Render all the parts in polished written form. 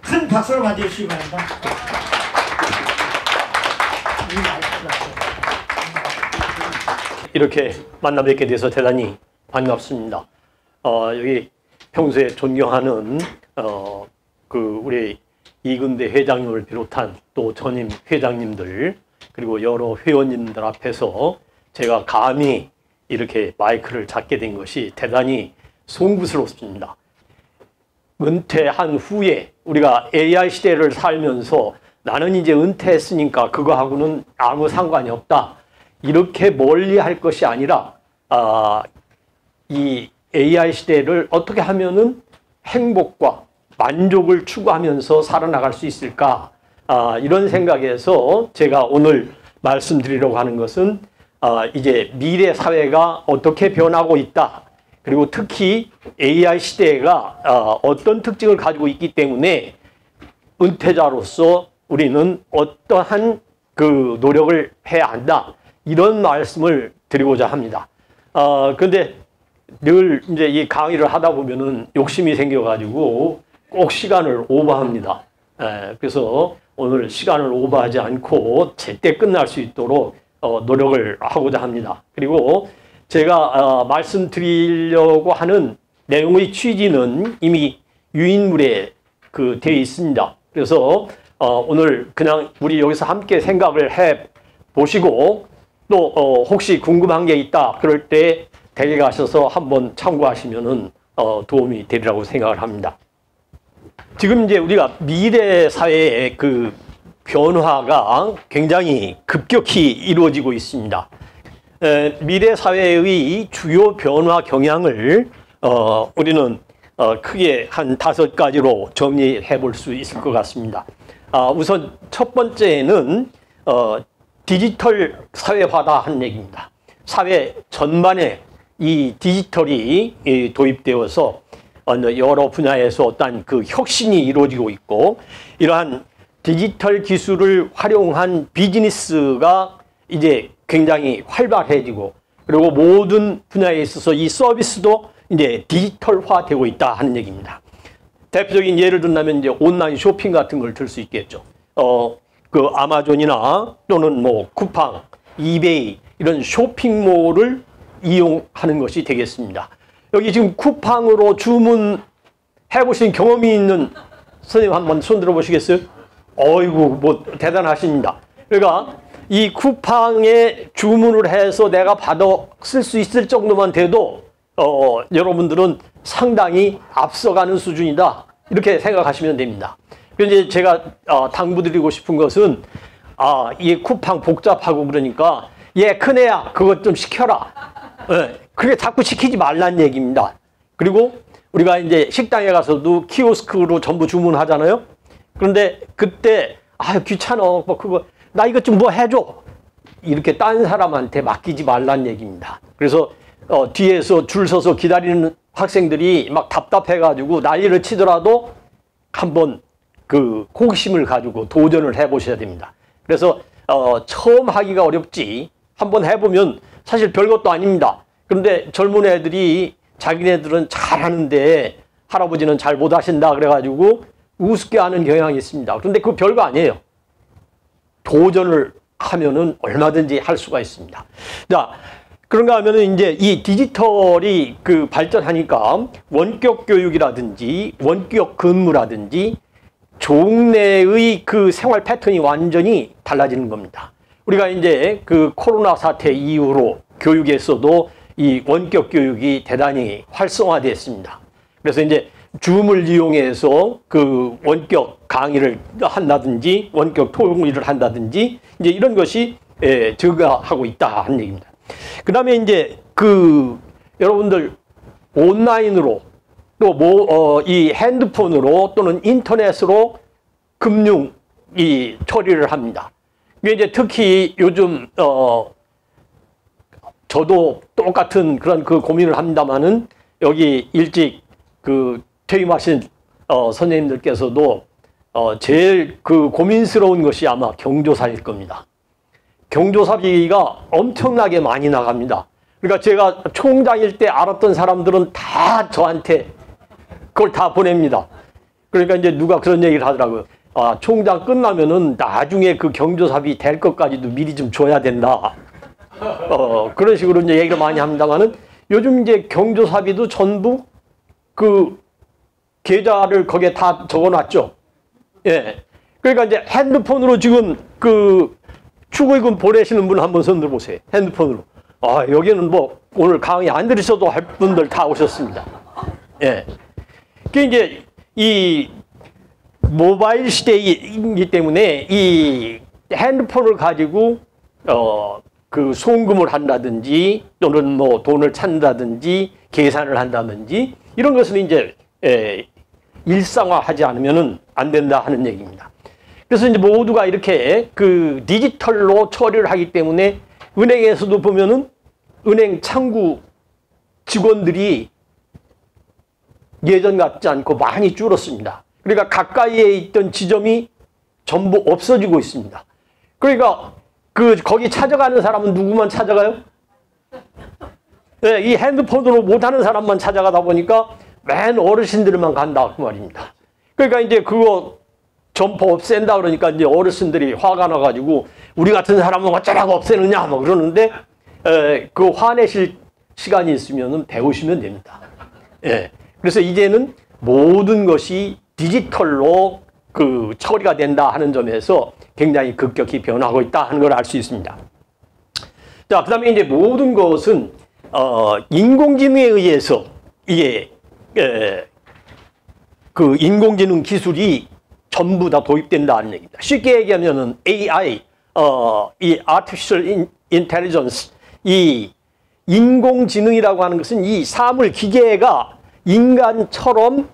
큰 박수로 맞아주시기 바랍니다. 이렇게 만나 뵙게 돼서 대단히 반갑습니다. 여기 평소에 존경하는 우리 이근대 회장님을 비롯한 또 전임 회장님들 그리고 여러 회원님들 앞에서 제가 감히 이렇게 마이크를 잡게 된 것이 대단히 송구스럽습니다. 은퇴한 후에 우리가 AI 시대를 살면서 나는 이제 은퇴했으니까 그거하고는 아무 상관이 없다. 이렇게 멀리 할 것이 아니라 이 AI 시대를 어떻게 하면은 행복과 만족을 추구하면서 살아나갈 수 있을까? 이런 생각에서 제가 오늘 말씀드리려고 하는 것은 이제 미래 사회가 어떻게 변하고 있다. 그리고 특히 AI 시대가 어떤 특징을 가지고 있기 때문에 은퇴자로서 우리는 어떠한 그 노력을 해야 한다. 이런 말씀을 드리고자 합니다. 그런데 늘 이제 이 강의를 하다 보면은 욕심이 생겨가지고 꼭 시간을 오버합니다. 그래서 오늘 시간을 오버하지 않고 제때 끝날 수 있도록 노력을 하고자 합니다. 그리고 제가 말씀드리려고 하는 내용의 취지는 이미 유인물에 되어 있습니다. 그래서 오늘 그냥 우리 여기서 함께 생각을 해 보시고 또 혹시 궁금한 게 있다 그럴 때 댁에 가셔서 한번 참고하시면은 도움이 되리라고 생각을 합니다. 지금 이제 우리가 미래 사회의 그 변화가 굉장히 급격히 이루어지고 있습니다. 미래 사회의 주요 변화 경향을 우리는 크게 한 5가지로 정리해 볼 수 있을 것 같습니다. 우선 첫 번째는 디지털 사회화다 하는 얘기입니다. 사회 전반에 이 디지털이 도입되어서 여러 분야에서 어떤 그 혁신이 이루어지고 있고 이러한 디지털 기술을 활용한 비즈니스가 이제 굉장히 활발해지고 그리고 모든 분야에 있어서 이 서비스도 이제 디지털화 되고 있다 하는 얘기입니다. 대표적인 예를 든다면 이제 온라인 쇼핑 같은 걸 들 수 있겠죠. 그 아마존이나 또는 뭐 쿠팡, 이베이 이런 쇼핑몰을 이용하는 것이 되겠습니다. 여기 지금 쿠팡으로 주문해 보신 경험이 있는 선생님 한번 손 들어 보시겠어요? 어이구 뭐 대단하십니다. 그러니까 이 쿠팡에 주문을 해서 내가 받아 쓸 수 있을 정도만 돼도 여러분들은 상당히 앞서가는 수준이다. 이렇게 생각하시면 됩니다. 그런데 제가 당부드리고 싶은 것은 이 쿠팡 복잡하고 그러니까 얘 큰애야 그것 좀 시켜라. 그게 자꾸 시키지 말란 얘기입니다. 그리고 우리가 이제 식당에 가서도 키오스크로 전부 주문하잖아요. 그런데 그때 귀찮아 뭐 그거 나 이것 좀 뭐 해줘 이렇게 딴 사람한테 맡기지 말란 얘기입니다. 그래서 뒤에서 줄 서서 기다리는 학생들이 막 답답해가지고 난리를 치더라도 한번 그 호기심을 가지고 도전을 해보셔야 됩니다. 그래서 처음 하기가 어렵지 한번 해보면 사실 별것도 아닙니다. 그런데 젊은 애들이 자기네들은 잘하는데 할아버지는 잘 못하신다 그래가지고 우습게 하는 경향이 있습니다. 그런데 그거 별거 아니에요. 도전을 하면은 얼마든지 할 수가 있습니다. 자, 그런가 하면은 이제 이 디지털이 그 발전하니까 원격 교육이라든지 원격 근무라든지 종래의 그 생활 패턴이 완전히 달라지는 겁니다. 우리가 이제 그 코로나 사태 이후로 교육에서도 이 원격 교육이 대단히 활성화됐습니다. 그래서 이제 줌을 이용해서 그 원격 강의를 한다든지 원격 토의를 한다든지 이제 이런 것이 증가하고 있다 하는 얘기입니다. 그 다음에 이제 그 여러분들 온라인으로 또 이 핸드폰으로 또는 인터넷으로 금융 이 처리를 합니다. 이게 이제 특히 요즘 저도 똑같은 그런 그 고민을 합니다만은 여기 일찍 그 퇴임하신 선생님들께서도 제일 그 고민스러운 것이 아마 경조사일 겁니다. 경조사비가 엄청나게 많이 나갑니다. 그러니까 제가 총장일 때 알았던 사람들은 다 저한테 그걸 다 보냅니다. 그러니까 이제 누가 그런 얘기를 하더라고요. 아, 총장 끝나면은 나중에 그 경조사비 될 것까지도 미리 좀 줘야 된다. 그런 식으로 이제 얘기를 많이 합니다만은 요즘 이제 경조사비도 전부 그 계좌를 거기에 다 적어놨죠. 예. 그러니까 이제 핸드폰으로 지금 그 축의금 보내시는 분 한번 손 들어보세요. 핸드폰으로. 아, 여기는 뭐 오늘 강의 안 들으셔도 할 분들 다 오셨습니다. 예. 그 이제 이 모바일 시대이기 때문에 이 핸드폰을 가지고 그 송금을 한다든지 또는 뭐 돈을 찾는다든지 계산을 한다든지 이런 것은 이제 일상화하지 않으면은 안 된다 하는 얘기입니다. 그래서 이제 모두가 이렇게 그 디지털로 처리를 하기 때문에 은행에서도 보면은 은행 창구 직원들이 예전 같지 않고 많이 줄었습니다. 그러니까 가까이에 있던 지점이 전부 없어지고 있습니다. 그러니까 거기 찾아가는 사람은 누구만 찾아가요? 네, 이 핸드폰으로 못하는 사람만 찾아가다 보니까 맨 어르신들만 간다 그 말입니다. 그러니까 이제 그거 점포 없앤다 그러니까 이제 어르신들이 화가 나가지고 우리 같은 사람은 어쩌라고 없애느냐 뭐 그러는데 그 화내실 시간이 있으면은 배우시면 됩니다. 예. 그래서 이제는 모든 것이 디지털로 그 처리가 된다 하는 점에서 굉장히 급격히 변하고 있다 하는 걸 알 수 있습니다. 자, 그다음에 이제 모든 것은 인공지능에 의해서 이게 그 인공지능 기술이 전부 다 도입된다는 얘기입니다. 쉽게 얘기하면은 AI, 이 Artificial Intelligence, 이 인공지능이라고 하는 것은 이 사물 기계가 인간처럼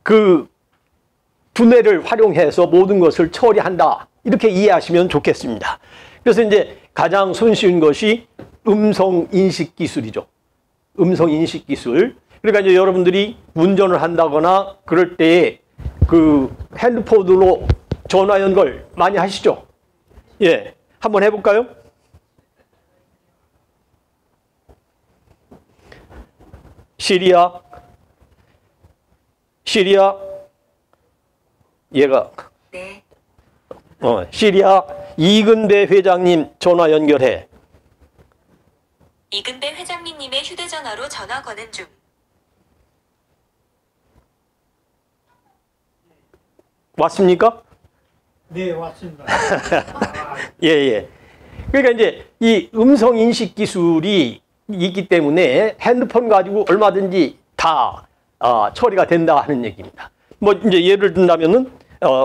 그 두뇌를 활용해서 모든 것을 처리한다. 이렇게 이해하시면 좋겠습니다. 그래서 이제 가장 손쉬운 것이 음성 인식 기술이죠. 음성 인식 기술. 그러니까 이제 여러분들이 운전을 한다거나 그럴 때에 그 핸드폰으로 전화 연결 많이 하시죠? 예. 한번 해볼까요? 시리아, 얘가 네. 시리아 이근배 회장님 전화 연결해. 이근배 회장님의 휴대전화로 전화 거는 중. 왔습니까? 네, 왔습니다. 예, 예. 그러니까 이제 이 음성 인식 기술이 있기 때문에 핸드폰 가지고 얼마든지 다 처리가 된다 하는 얘기입니다. 뭐 이제 예를 든다면은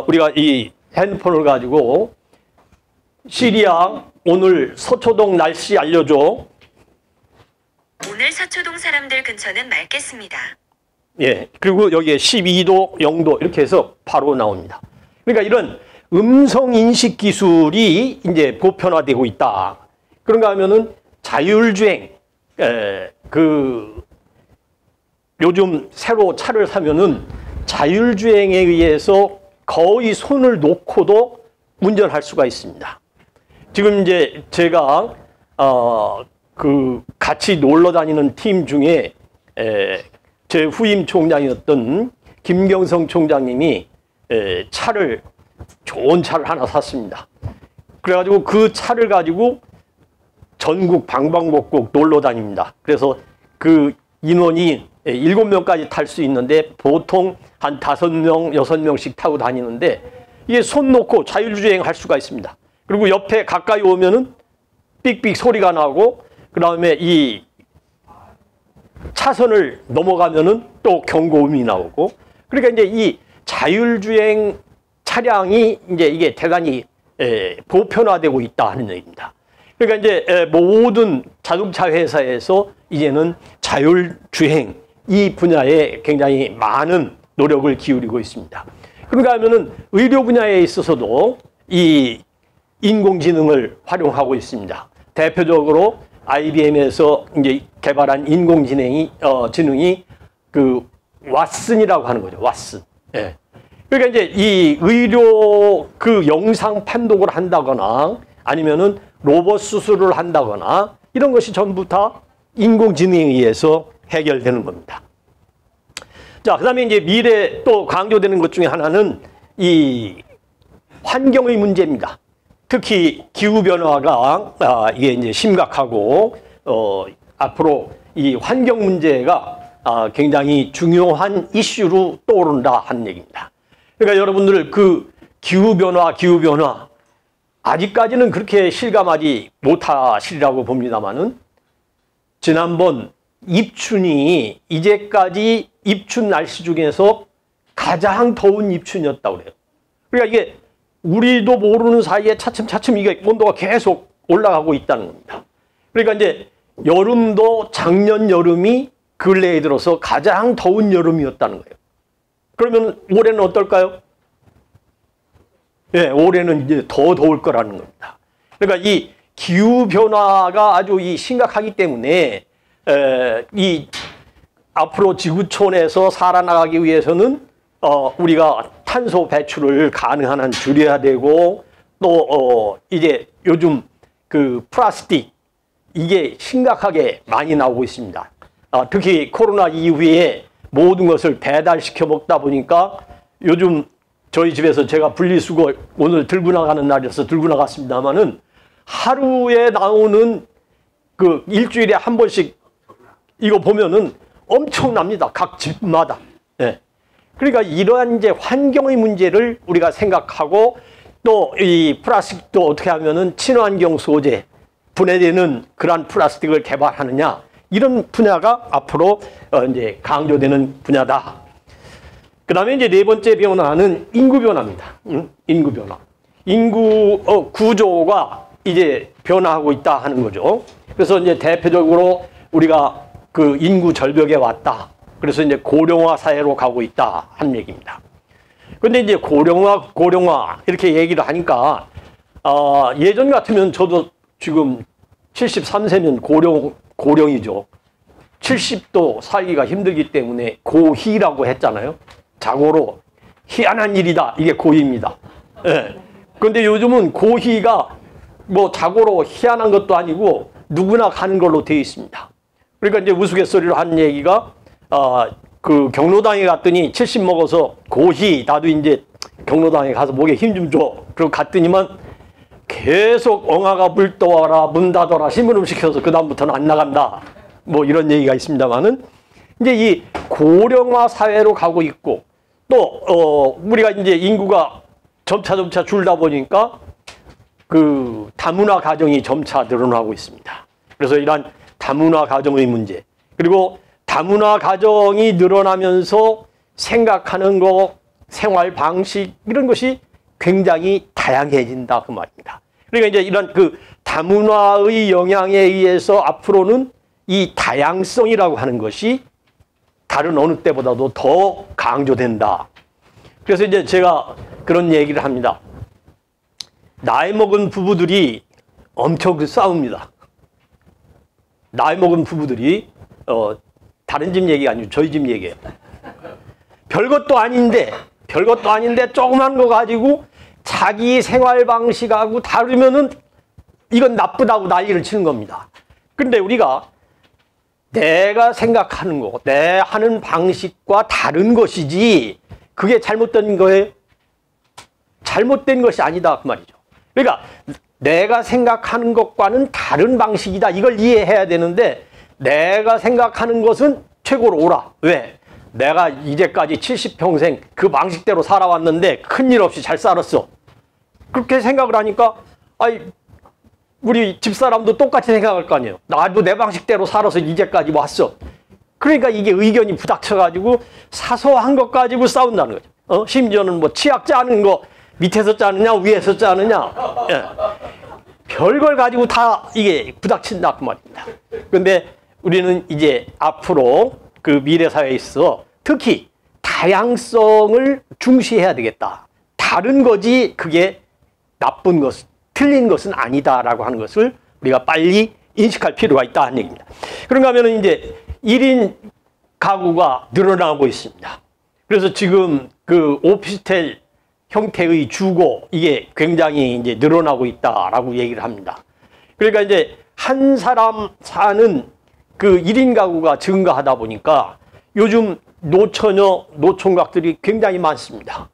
우리가 이 핸드폰을 가지고 시리아 오늘 서초동 날씨 알려줘. 오늘 서초동 사람들 근처는 맑겠습니다. 예. 그리고 여기에 12도, 0도 이렇게 해서 바로 나옵니다. 그러니까 이런 음성 인식 기술이 이제 보편화되고 있다. 그런가 하면은 자율주행, 요즘 새로 차를 사면은 자율주행에 의해서 거의 손을 놓고도 운전할 수가 있습니다. 지금 이제 제가 같이 놀러 다니는 팀 중에 제 후임 총장이었던 김경성 총장님이 좋은 차를 하나 샀습니다. 그래가지고 그 차를 가지고 전국 방방곡곡 놀러 다닙니다. 그래서 그 인원이 7명까지 탈 수 있는데 보통 한 5명, 6명씩 타고 다니는데 이게 손 놓고 자율주행 할 수가 있습니다. 그리고 옆에 가까이 오면은 삑삑 소리가 나고 그 다음에 이 차선을 넘어가면은 또 경고음이 나오고 그러니까 이제 이 자율주행 차량이 이제 이게 대단히 보편화되고 있다 하는 얘기입니다. 그러니까 이제 모든 자동차 회사에서 이제는 자율주행 이 분야에 굉장히 많은 노력을 기울이고 있습니다. 그런가 하면은 의료 분야에 있어서도 이 인공지능을 활용하고 있습니다. 대표적으로 IBM에서 이제 개발한 인공지능이 그 왓슨이라고 하는 거죠. 왓슨. 예. 그러니까 이제 이 의료 그 영상 판독을 한다거나 아니면은 로봇 수술을 한다거나 이런 것이 전부 다 인공지능에 의해서 해결되는 겁니다. 자, 그 다음에 이제 미래 또 강조되는 것 중에 하나는 이 환경의 문제입니다. 특히 기후변화가 이게 이제 심각하고, 앞으로 이 환경 문제가 굉장히 중요한 이슈로 떠오른다 하는 얘기입니다. 그러니까 여러분들 그 기후변화, 아직까지는 그렇게 실감하지 못하시리라고 봅니다만은 지난번 입춘이 이제까지 입춘 날씨 중에서 가장 더운 입춘이었다고 그래요. 그러니까 이게 우리도 모르는 사이에 차츰차츰 이게 온도가 계속 올라가고 있다는 겁니다. 그러니까 이제 여름도 작년 여름이 근래에 들어서 가장 더운 여름이었다는 거예요. 그러면 올해는 어떨까요? 예, 올해는 이제 더 더울 거라는 겁니다. 그러니까 이 기후변화가 아주 심각하기 때문에 이 앞으로 지구촌에서 살아나가기 위해서는 우리가 탄소 배출을 가능한 한 줄여야 되고 또 이제 요즘 그 플라스틱 이게 심각하게 많이 나오고 있습니다. 특히 코로나 이후에 모든 것을 배달시켜 먹다 보니까 요즘 저희 집에서 제가 분리수거 오늘 들고 나가는 날이어서 들고 나갔습니다만은 하루에 나오는 그 일주일에 한 번씩 이거 보면은 엄청납니다. 각 집마다. 예. 그러니까 이러한 이제 환경의 문제를 우리가 생각하고 또 이 플라스틱도 어떻게 하면은 친환경 소재 분해되는 그러한 플라스틱을 개발하느냐 이런 분야가 앞으로 이제 강조되는 분야다. 그 다음에 이제 네 번째 변화는 인구 변화입니다. 인구 변화. 인구 구조가 이제 변화하고 있다 하는 거죠. 그래서 이제 대표적으로 우리가 그 인구 절벽에 왔다. 그래서 이제 고령화 사회로 가고 있다 하는 얘기입니다. 근데 이제 고령화 이렇게 얘기를 하니까 예전 같으면 저도 지금 73세면 고령이죠. 70도 살기가 힘들기 때문에 고희라고 했잖아요. 자고로 희한한 일이다. 이게 고희입니다. 예. 근데 요즘은 고희가 뭐 자고로 희한한 것도 아니고 누구나 가는 걸로 되어 있습니다. 그러니까 이제 우스갯소리로 한 얘기가 그 경로당에 갔더니 70 먹어서 고희 나도 이제 경로당에 가서 목에 힘 좀 줘. 그러고 갔더니만 계속 엉아가 물 떠와라 문 닫아라 심부름 시켜서 그 다음부터는 안 나간다. 뭐 이런 얘기가 있습니다만은 이제 이 고령화 사회로 가고 있고 또 우리가 이제 인구가 점차 줄다 보니까 그 다문화 가정이 점차 늘어나고 있습니다. 그래서 이러한 다문화 가정의 문제 그리고 다문화 가정이 늘어나면서 생각하는 거 생활 방식 이런 것이 굉장히 다양해진다 그 말입니다. 그러니까 이제 이런 그 다문화의 영향에 의해서 앞으로는 이 다양성이라고 하는 것이 다른 어느 때보다도 더 강조된다. 그래서 이제 제가 그런 얘기를 합니다. 나이 먹은 부부들이 엄청 싸웁니다. 나이 먹은 부부들이 다른 집 얘기가 아니고 저희 집 얘기예요. 별것도 아닌데 조그만 거 가지고 자기 생활 방식하고 다르면은 이건 나쁘다고 난리를 치는 겁니다. 근데 우리가 내가 생각하는 거, 내 하는 방식과 다른 것이지 그게 잘못된 거예요? 잘못된 것이 아니다 그 말이죠. 그러니까 내가 생각하는 것과는 다른 방식이다 이걸 이해해야 되는데 내가 생각하는 것은 최고로 옳아. 왜? 내가 이제까지 70평생 그 방식대로 살아왔는데 큰일 없이 잘 살았어. 그렇게 생각을 하니까 우리 집사람도 똑같이 생각할 거 아니에요. 나도 내 방식대로 살아서 이제까지 왔어. 그러니까 이게 의견이 부닥쳐가지고 사소한 것 가지고 싸운다는 거죠. 심지어는 뭐 치약 짜는 거 밑에서 짜느냐 위에서 짜느냐 예. 별걸 가지고 다 이게 부닥친다 그 말입니다. 그런데 우리는 이제 앞으로 그 미래 사회에 있어 특히 다양성을 중시해야 되겠다. 다른 거지 그게 나쁜 것, 틀린 것은 아니다라고 하는 것을 우리가 빨리 인식할 필요가 있다 하는 얘기입니다. 그런가 하면 이제 1인 가구가 늘어나고 있습니다. 그래서 지금 그 오피스텔 형태의 주거 이게 굉장히 이제 늘어나고 있다라고 얘기를 합니다. 그러니까 이제 한 사람 사는 그 1인 가구가 증가하다 보니까 요즘 노처녀, 노총각들이 굉장히 많습니다.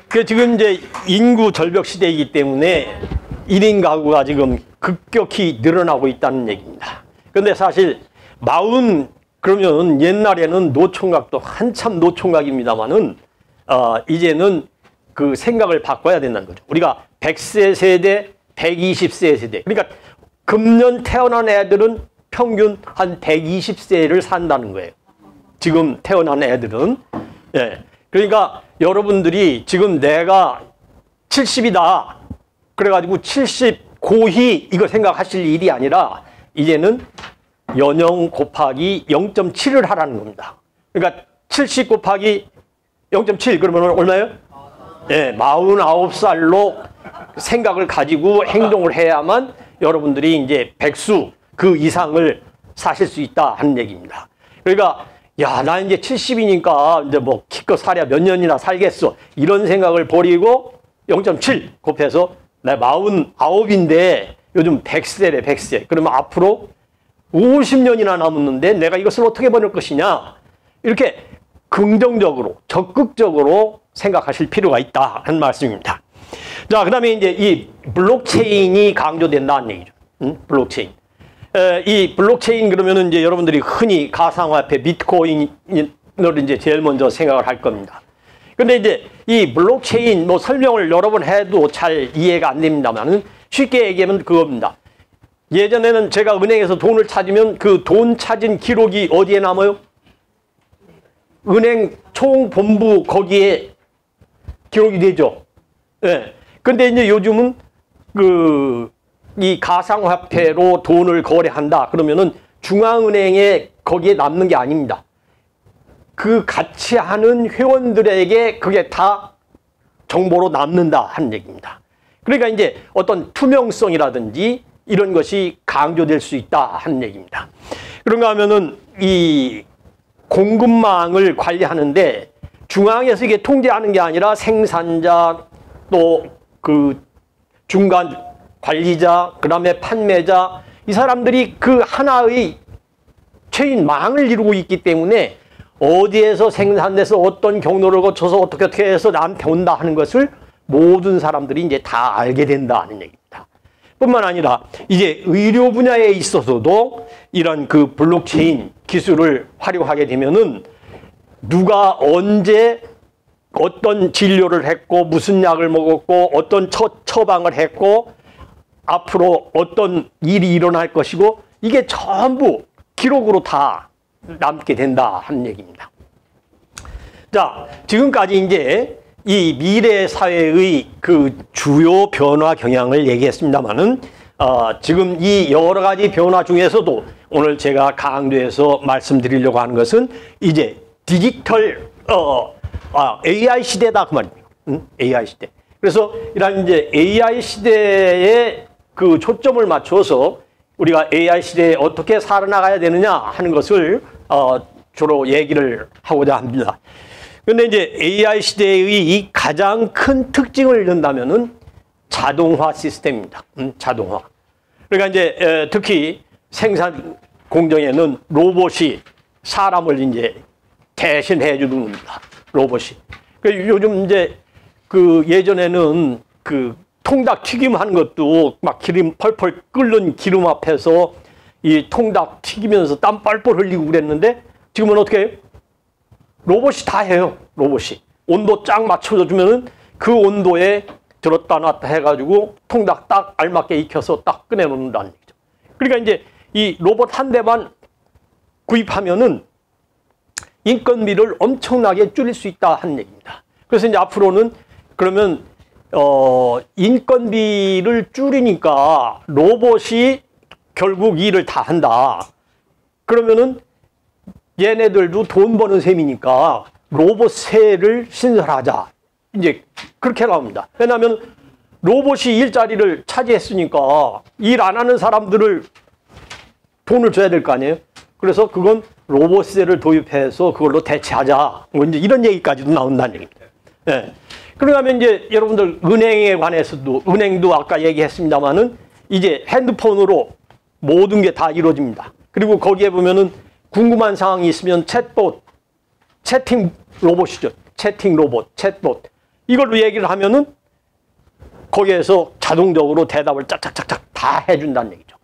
그 지금 이제 인구 절벽 시대이기 때문에 1인 가구가 지금 급격히 늘어나고 있다는 얘기입니다. 그런데 사실 40 그러면 옛날에는 노총각도 한참 노총각입니다만은 이제는 그 생각을 바꿔야 된다는 거죠. 우리가 100세 세대, 120세 세대. 그러니까 금년 태어난 애들은 평균 한 120세를 산다는 거예요. 지금 태어난 애들은. 예. 그러니까 여러분들이 지금 내가 70이다. 그래가지고 70 고희 이거 생각하실 일이 아니라 이제는 연령 곱하기 0.7을 하라는 겁니다. 그러니까 70 곱하기 0.7 그러면 얼마예요? 예, 49살로 생각을 가지고 행동을 해야만 여러분들이 이제 백수 그 이상을 사실 수 있다 하는 얘기입니다. 그러니까 야, 나 이제 70이니까 이제 뭐 기껏 살야 몇 년이나 살겠어. 이런 생각을 버리고 0.7 곱해서 나 49인데 요즘 100세래 100세. 그러면 앞으로 50년이나 남았는데 내가 이것을 어떻게 보낼 것이냐. 이렇게 긍정적으로 적극적으로 생각하실 필요가 있다 하는 말씀입니다. 자, 그 다음에 이제 이 블록체인이 강조된다는 얘기죠. 블록체인. 이 블록체인 그러면은 이제 여러분들이 흔히 가상화폐 비트코인을 이제 제일 먼저 생각을 할 겁니다. 근데 이제 이 블록체인 뭐 설명을 여러 번 해도 잘 이해가 안 됩니다만은 쉽게 얘기하면 그겁니다. 예전에는 제가 은행에서 돈을 찾으면 그 돈 찾은 기록이 어디에 남아요? 은행 총본부 거기에 기록이 되죠. 예. 근데 이제 요즘은 이 가상화폐로 돈을 거래한다. 그러면은 중앙은행에 거기에 남는 게 아닙니다. 그 같이 하는 회원들에게 그게 다 정보로 남는다 하는 얘기입니다. 그러니까 이제 어떤 투명성이라든지 이런 것이 강조될 수 있다 하는 얘기입니다. 그런가 하면은 이 공급망을 관리하는데 중앙에서 이게 통제하는 게 아니라 생산자 또 그 중간 관리자 그다음에 판매자 이 사람들이 그 하나의 체인망을 이루고 있기 때문에 어디에서 생산돼서 어떤 경로를 거쳐서 어떻게 해서 나한테 온다 하는 것을 모든 사람들이 이제 다 알게 된다 하는 얘기입니다. 뿐만 아니라 이제 의료 분야에 있어서도 이런 그 블록체인 기술을 활용하게 되면은 누가 언제 어떤 진료를 했고 무슨 약을 먹었고 어떤 처방을 했고 앞으로 어떤 일이 일어날 것이고 이게 전부 기록으로 다 남게 된다 하는 얘기입니다. 자, 지금까지 이제 이 미래 사회의 그 주요 변화 경향을 얘기했습니다만은 지금 이 여러 가지 변화 중에서도 오늘 제가 강조해서 말씀드리려고 하는 것은 이제 디지털 AI 시대다 그 말입니다. AI 시대. 그래서 이런 이제 AI 시대에 그 초점을 맞춰서 우리가 AI 시대에 어떻게 살아나가야 되느냐 하는 것을 주로 얘기를 하고자 합니다. 그런데 이제 AI 시대의 이 가장 큰 특징을 이룬다면은 자동화 시스템입니다. 자동화. 그러니까 이제 특히 생산 공정에는 로봇이 사람을 이제 대신해 주는 겁니다. 로봇이. 요즘 이제 그 예전에는 그 통닭 튀김하는 것도 막 기름 펄펄 끓는 기름 앞에서 이 통닭 튀기면서 땀 뻘뻘 흘리고 그랬는데 지금은 어떻게 해요? 로봇이 다 해요. 로봇이. 온도 쫙 맞춰서 주면은 그 온도에 들었다 놨다 해가지고 통닭 딱 알맞게 익혀서 딱 꺼내놓는다는 얘기죠. 그러니까 이제 이 로봇 한 대만 구입하면은 인건비를 엄청나게 줄일 수 있다 하는 얘기입니다. 그래서 이제 앞으로는 그러면 인건비를 줄이니까 로봇이 결국 일을 다 한다. 그러면은 얘네들도 돈 버는 셈이니까 로봇세를 신설하자. 이제 그렇게 나옵니다. 왜냐하면 로봇이 일자리를 차지했으니까 일 안 하는 사람들을 돈을 줘야 될 거 아니에요. 그래서 그건 로봇세를 도입해서 그걸로 대체하자. 뭐 이제 이런 얘기까지도 나온다는 얘기입니다. 예. 그러면 이제 여러분들 은행에 관해서도 은행도 아까 얘기했습니다만은 이제 핸드폰으로 모든 게 다 이루어집니다. 그리고 거기에 보면은 궁금한 사항이 있으면 챗봇 채팅 로봇이죠. 채팅 로봇, 챗봇. 이걸로 얘기를 하면은 거기에서 자동적으로 대답을 짝짝짝짝 다 해준다는 얘기죠.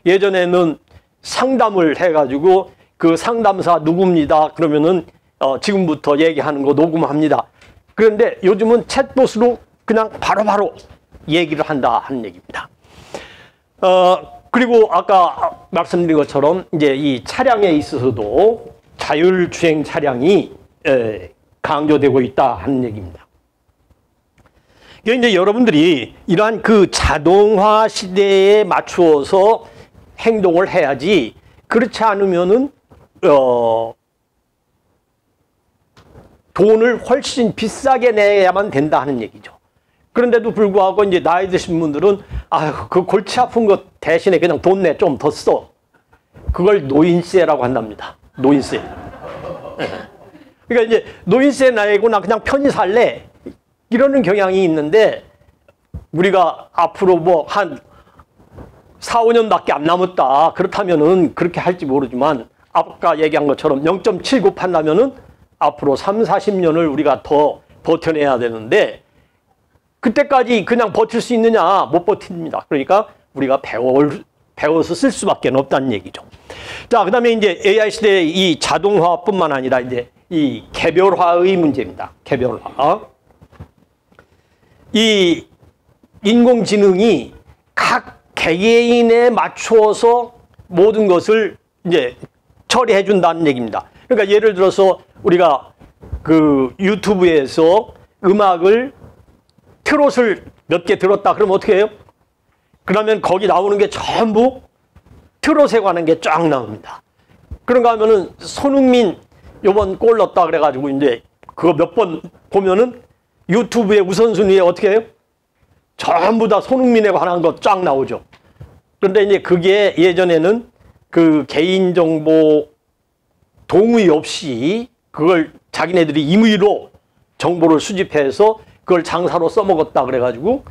예전에는 상담을 해가지고 그 상담사 누구입니다. 그러면은 지금부터 얘기하는 거 녹음합니다. 그런데 요즘은 챗봇으로 그냥 바로바로 얘기를 한다 하는 얘기입니다. 그리고 아까 말씀드린 것처럼 이제 이 차량에 있어서도 자율주행 차량이 강조되고 있다 하는 얘기입니다. 이제 여러분들이 이러한 그 자동화 시대에 맞추어서 행동을 해야지 그렇지 않으면은 돈을 훨씬 비싸게 내야만 된다 하는 얘기죠. 그런데도 불구하고 이제 나이 드신 분들은 아유 그 골치 아픈 것 대신에 그냥 돈 내 좀 더 써. 그걸 노인세라고 한답니다. 노인세. 그러니까 이제 노인세 내고 나 그냥 편히 살래. 이러는 경향이 있는데 우리가 앞으로 뭐 한 4, 5년밖에 안 남았다. 그렇다면은 그렇게 할지 모르지만 아까 얘기한 것처럼 0.79 판다면은 앞으로 3, 40년을 우리가 더 버텨내야 되는데 그때까지 그냥 버틸 수 있느냐? 못 버팁니다. 그러니까 우리가 배워서 쓸 수밖에 없다는 얘기죠. 자, 그 다음에 이제 AI 시대의 이 자동화뿐만 아니라 이제 이 개별화의 문제입니다. 개별화. 이 인공지능이 각 개개인에 맞추어서 모든 것을 이제 처리해 준다는 얘기입니다. 그러니까 예를 들어서 우리가 그 유튜브에서 음악을 트롯을 몇 개 들었다 그러면 어떻게 해요? 그러면 거기 나오는 게 전부 트롯에 관한 게 쫙 나옵니다. 그런가 하면은 손흥민 요번 골 넣었다 그래가지고 이제 그거 몇 번 보면은 유튜브의 우선순위에 어떻게 해요? 전부 다 손흥민에 관한 거 쫙 나오죠. 그런데 이제 그게 예전에는 그 개인정보 동의 없이 그걸 자기네들이 임의로 정보를 수집해서 그걸 장사로 써먹었다 그래가지고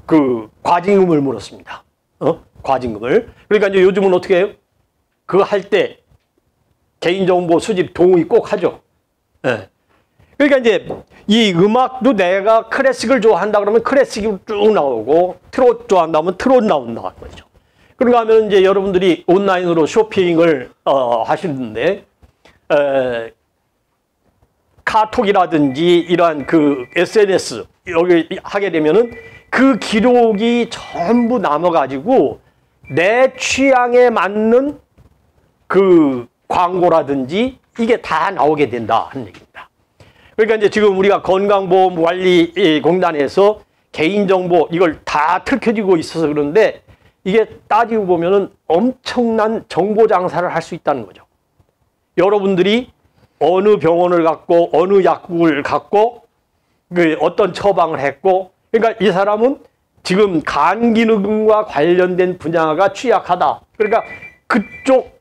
그 과징금을 물었습니다. 과징금을. 그러니까 이제 요즘은 어떻게 해요? 그거 할 때 개인정보 수집 동의 꼭 하죠. 예. 그러니까 이제 이 음악도 내가 클래식을 좋아한다 그러면 클래식이 쭉 나오고 트롯 좋아한다면 트롯 나온다 거죠. 그런가 하면 이제 여러분들이 온라인으로 쇼핑을 하시는데 카톡이라든지 이러한 그 SNS 여기 하게 되면은 그 기록이 전부 남아가지고 내 취향에 맞는 그 광고라든지 이게 다 나오게 된다 하는 얘기입니다. 그러니까 이제 지금 우리가 건강보험관리공단에서 개인정보 이걸 다 틀켜지고 있어서 그런데 이게 따지고 보면은 엄청난 정보 장사를 할 수 있다는 거죠. 여러분들이 어느 병원을 갔고 어느 약국을 갔고 그 어떤 처방을 했고 그러니까 이 사람은 지금 간 기능과 관련된 분야가 취약하다. 그러니까 그쪽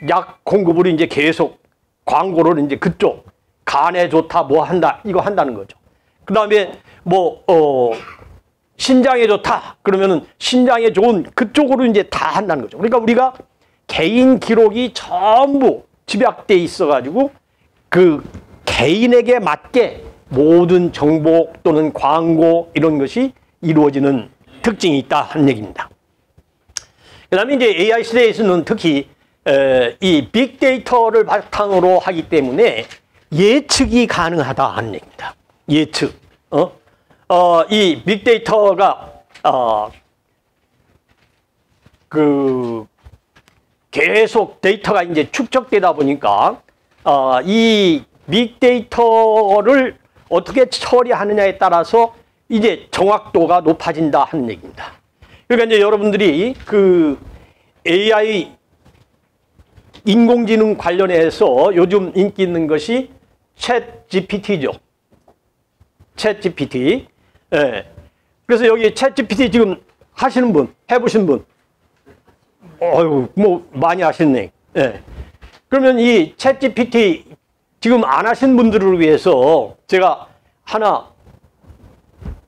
약 공급을 이제 계속 광고를 이제 그쪽 간에 좋다 뭐 한다 이거 한다는 거죠. 그다음에 뭐 신장에 좋다 그러면은 신장에 좋은 그쪽으로 이제 다 한다는 거죠. 그러니까 우리가 개인 기록이 전부 집약돼 있어 가지고 그 개인에게 맞게 모든 정보 또는 광고 이런 것이 이루어지는 특징이 있다 하는 얘기입니다. 그 다음에 이제 AI 시대에서는 특히 이 빅데이터를 바탕으로 하기 때문에 예측이 가능하다 하는 얘기입니다. 예측. 이 빅데이터가 그 계속 데이터가 이제 축적되다 보니까 이 빅데이터를 어떻게 처리하느냐에 따라서 이제 정확도가 높아진다 하는 얘기입니다. 그러니까 이제 여러분들이 그 AI 인공지능 관련해서 요즘 인기 있는 것이 챗 GPT죠. 챗 GPT. 예. 그래서 여기 챗 GPT 지금 하시는 분, 해보신 분. 어휴, 뭐 많이 하셨네. 예. 그러면 이 챗 GPT 지금 안 하신 분들을 위해서 제가 하나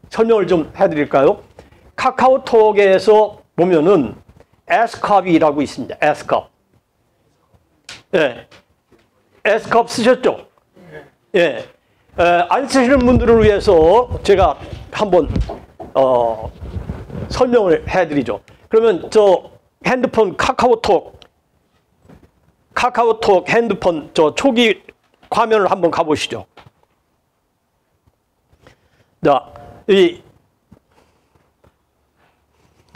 설명을 좀 해드릴까요? 카카오톡에서 보면은 S컵이라고 있습니다. S컵. 예. S컵 쓰셨죠? 예. 안 쓰시는 분들을 위해서 제가 한번 설명을 해드리죠. 그러면 저 핸드폰 카카오톡 핸드폰 저 초기 화면을 한번 가보시죠. 자, 이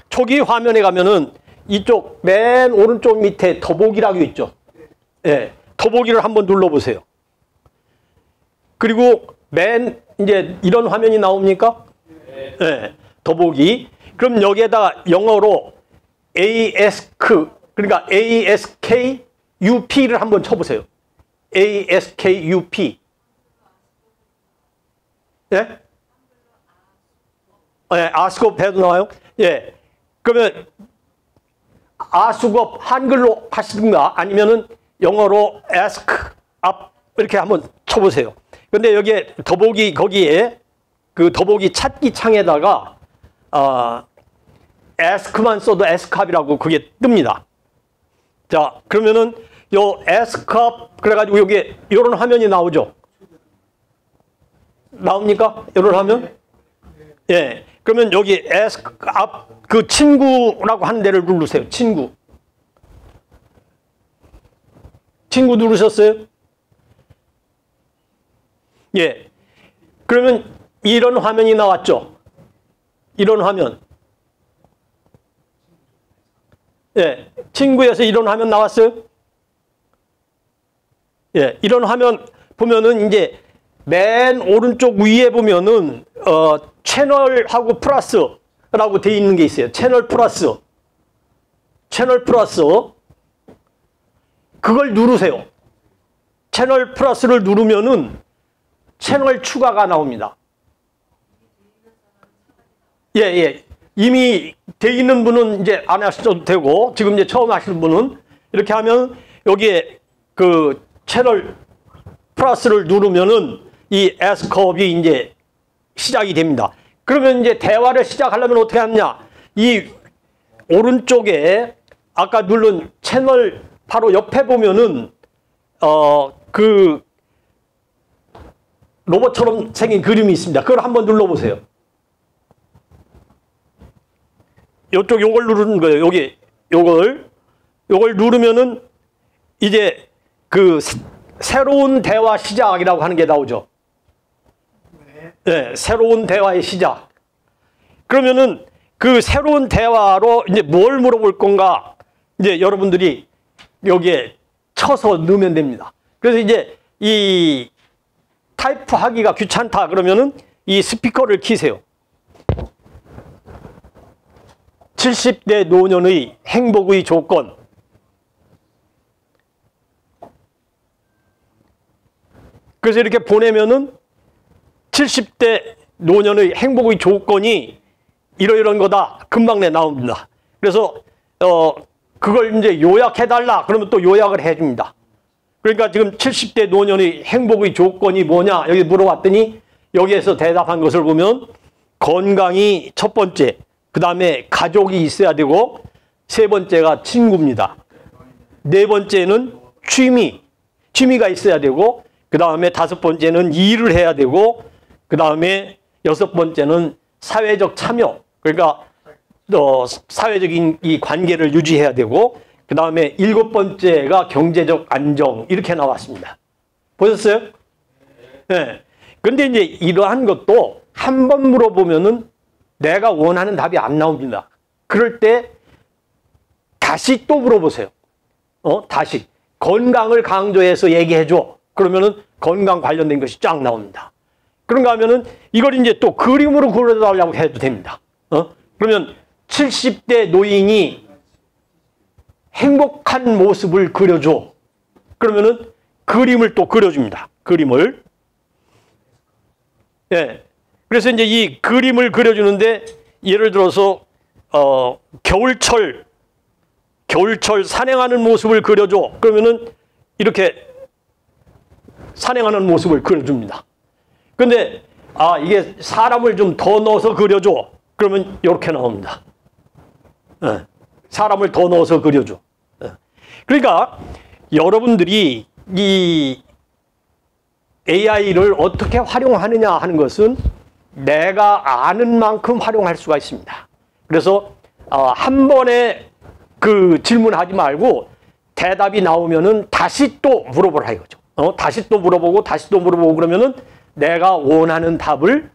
초기 화면에 가면은 이쪽 맨 오른쪽 밑에 더보기라고 있죠. 예, 더보기를 한번 눌러보세요. 그리고 맨 이제 이런 화면이 나옵니까? 예, 더보기. 그럼 여기에다가 영어로 그러니까 ASKUP를 한번 쳐보세요. ASKUP. 예? 예, 아스컵 해도 나와요? 예. 그러면 아수겁 한글로 하시든가 아니면은 영어로 ask up 이렇게 한번 쳐보세요. 근데 여기에 더보기 거기에 그 더보기 찾기 창에다가 ask만 써도 ask up이라고 그게 뜹니다. 자, 그러면은 요 ask up 그래가지고 여기에 이런 화면이 나오죠. 나옵니까? 이런 화면? 예. 그러면 여기 ask up 그 친구라고 하는 데를 누르세요. 친구 누르셨어요? 예. 그러면 이런 화면이 나왔죠. 이런 화면. 예. 친구에서 이런 화면 나왔어요? 예. 이런 화면 보면은 이제 맨 오른쪽 위에 보면은 채널하고 플러스라고 되어 있는 게 있어요. 채널 플러스. 그걸 누르세요. 채널 플러스를 누르면은 채널 추가가 나옵니다. 예, 예. 이미 돼 있는 분은 이제 안 하셔도 되고, 지금 이제 처음 하시는 분은 이렇게 하면 여기에 그 채널 플러스를 누르면은 이 S컵이 이제 시작이 됩니다. 그러면 이제 대화를 시작하려면 어떻게 하느냐? 이 오른쪽에 아까 누른 채널 바로 옆에 보면은 그 로봇처럼 생긴 그림이 있습니다. 그걸 한번 눌러보세요. 요걸 누르는 거예요. 여기 요걸 누르면은 이제 그 새로운 대화 시작이라고 하는 게 나오죠. 네, 새로운 대화의 시작. 그러면은 그 새로운 대화로 이제 뭘 물어볼 건가? 이제 여러분들이 여기에 쳐서 넣으면 됩니다. 그래서 이제 이 타이프하기가 귀찮다 그러면은 이 스피커를 키세요. 70대 노년의 행복의 조건. 그래서 이렇게 보내면은 70대 노년의 행복의 조건이 이러이런 거다. 금방 나옵니다. 그래서 그걸 이제 요약해달라. 그러면 또 요약을 해줍니다. 그러니까 지금 70대 노년의 행복의 조건이 뭐냐 여기 물어봤더니 여기에서 대답한 것을 보면 건강이 첫 번째, 그 다음에 가족이 있어야 되고 세 번째가 친구입니다. 네 번째는 취미가 있어야 되고 그 다음에 다섯 번째는 일을 해야 되고 그 다음에 여섯 번째는 사회적 참여, 그러니까 사회적인 이 관계를 유지해야 되고 그 다음에 일곱 번째가 경제적 안정 이렇게 나왔습니다. 보셨어요? 네. 근데 이제 이러한 것도 한 번 물어보면은 내가 원하는 답이 안 나옵니다. 그럴 때 다시 또 물어보세요. 다시 건강을 강조해서 얘기해줘. 그러면은 건강 관련된 것이 쫙 나옵니다. 그런가 하면은 이걸 이제 또 그림으로 그려달라고 해도 됩니다. 그러면 70대 노인이 행복한 모습을 그려줘. 그러면은 그림을 또 그려줍니다. 그림을. 예. 그래서 이제 이 그림을 그려주는데 예를 들어서 겨울철 산행하는 모습을 그려줘. 그러면은 이렇게 산행하는 모습을 그려줍니다. 근데 이게 사람을 좀 더 넣어서 그려줘. 그러면 이렇게 나옵니다. 예. 사람을 더 넣어서 그려줘. 예. 그러니까 여러분들이 이 AI를 어떻게 활용하느냐 하는 것은 내가 아는 만큼 활용할 수가 있습니다. 그래서 한 번에 그 질문하지 말고 대답이 나오면은 다시 또 물어보라 이거죠. 다시 또 물어보고 다시 또 물어보고 그러면은 내가 원하는 답을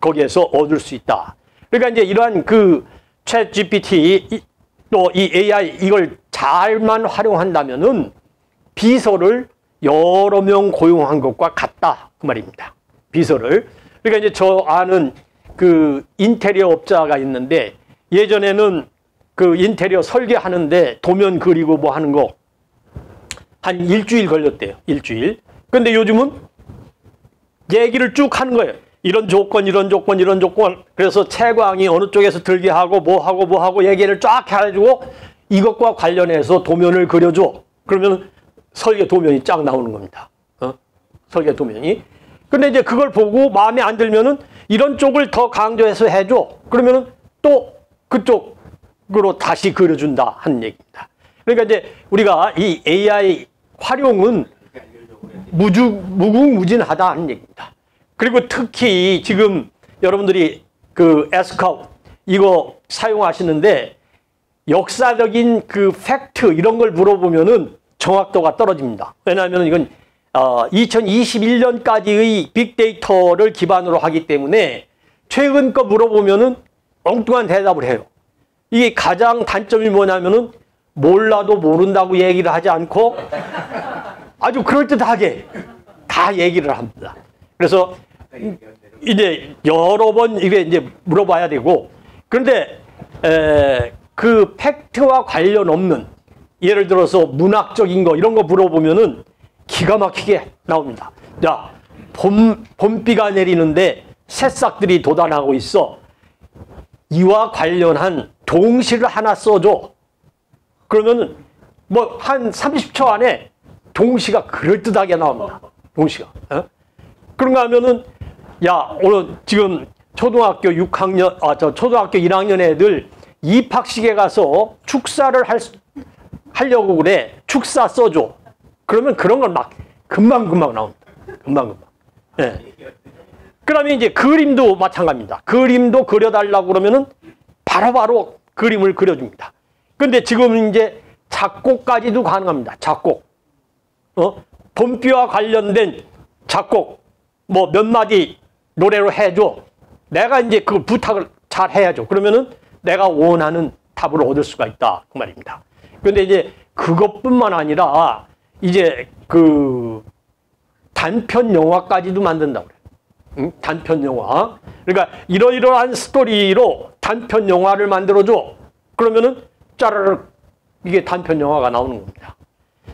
거기에서 얻을 수 있다. 그러니까 이제 이러한 그 챗 GPT 또 이 AI 이걸 잘만 활용한다면은 비서를 여러 명 고용한 것과 같다 그 말입니다. 비서를. 그러니까 이제 저 아는 그 인테리어 업자가 있는데 예전에는 그 인테리어 설계하는데 도면 그리고 뭐 하는 거 한 일주일 걸렸대요. 일주일. 근데 요즘은 얘기를 쭉 하는 거예요. 이런 조건, 이런 조건, 이런 조건. 그래서 채광이 어느 쪽에서 들게 하고 뭐 하고 얘기를 쫙 해가지고 이것과 관련해서 도면을 그려줘. 그러면 설계 도면이 쫙 나오는 겁니다. 설계 도면이. 근데 이제 그걸 보고 마음에 안 들면은 이런 쪽을 더 강조해서 해줘. 그러면은 또 그쪽으로 다시 그려준다 하는 얘기입니다. 그러니까 이제 우리가 이 AI 활용은 무궁무진하다 하는 얘기입니다. 그리고 특히 지금 여러분들이 그 에스카우 이거 사용하시는데 역사적인 그 팩트 이런 걸 물어보면은 정확도가 떨어집니다. 왜냐하면 이건 2021년까지의 빅데이터를 기반으로 하기 때문에 최근 거 물어보면은 엉뚱한 대답을 해요. 이게 가장 단점이 뭐냐면은 몰라도 모른다고 얘기를 하지 않고 아주 그럴듯하게 다 얘기를 합니다. 그래서 이제 여러 번 이게 이제 물어봐야 되고 그런데 그 팩트와 관련 없는 예를 들어서 문학적인 거 이런 거 물어보면은 기가 막히게 나옵니다. 자, 봄비가 내리는데 새싹들이 돋아나고 있어. 이와 관련한 동시를 하나 써줘. 그러면은 뭐 한 30초 안에 동시가 그럴듯하게 나옵니다. 동시가. 그런가 하면은 야, 오늘 지금 초등학교 6학년, 초등학교 1학년 애들 입학식에 가서 축사를 하려고 그래. 축사 써줘. 그러면 그런 걸 막 금방금방 나옵니다. 금방금방. 예. 그 다음에 이제 그림도 마찬가지입니다. 그림도 그려달라고 그러면은 바로바로 그림을 그려줍니다. 근데 지금 이제 작곡까지도 가능합니다. 작곡. 봄비와 관련된 작곡, 뭐 몇 마디 노래로 해줘. 내가 이제 그 부탁을 잘 해야죠. 그러면은 내가 원하는 답을 얻을 수가 있다. 그 말입니다. 근데 이제 그것뿐만 아니라 이제 그 단편 영화까지도 만든다고 그래요. 응? 단편 영화. 그러니까 이러이러한 스토리로 단편 영화를 만들어줘. 그러면은 짜르르 이게 단편 영화가 나오는 겁니다.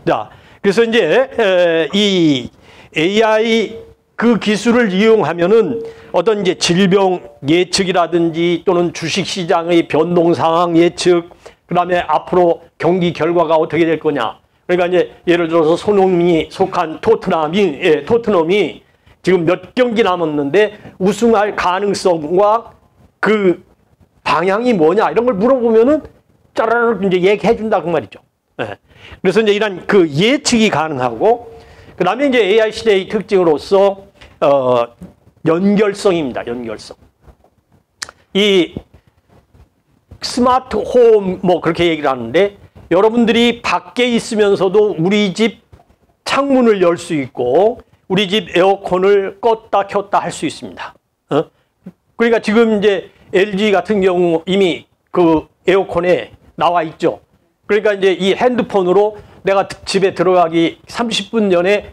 자, 그래서 이제 이 AI 그 기술을 이용하면은 어떤 이제 질병 예측이라든지 또는 주식시장의 변동 상황 예측, 그다음에 앞으로 경기 결과가 어떻게 될 거냐. 그러니까 이제 예를 들어서 손흥민이 속한 토트넘이 지금 몇 경기 남았는데 우승할 가능성과 그 방향이 뭐냐 이런 걸 물어보면은 짜라락 이제 얘기해 준다 그 말이죠. 네. 그래서 이제 이런 그 예측이 가능하고 그다음에 이제 AI 시대의 특징으로서 연결성입니다. 연결성. 이 스마트 홈 뭐 그렇게 얘기를 하는데 여러분들이 밖에 있으면서도 우리 집 창문을 열 수 있고 우리 집 에어컨을 껐다 켰다 할 수 있습니다. 그러니까 지금 이제 LG 같은 경우 이미 그 에어컨에 나와 있죠. 그러니까 이제 이 핸드폰으로 내가 집에 들어가기 30분 전에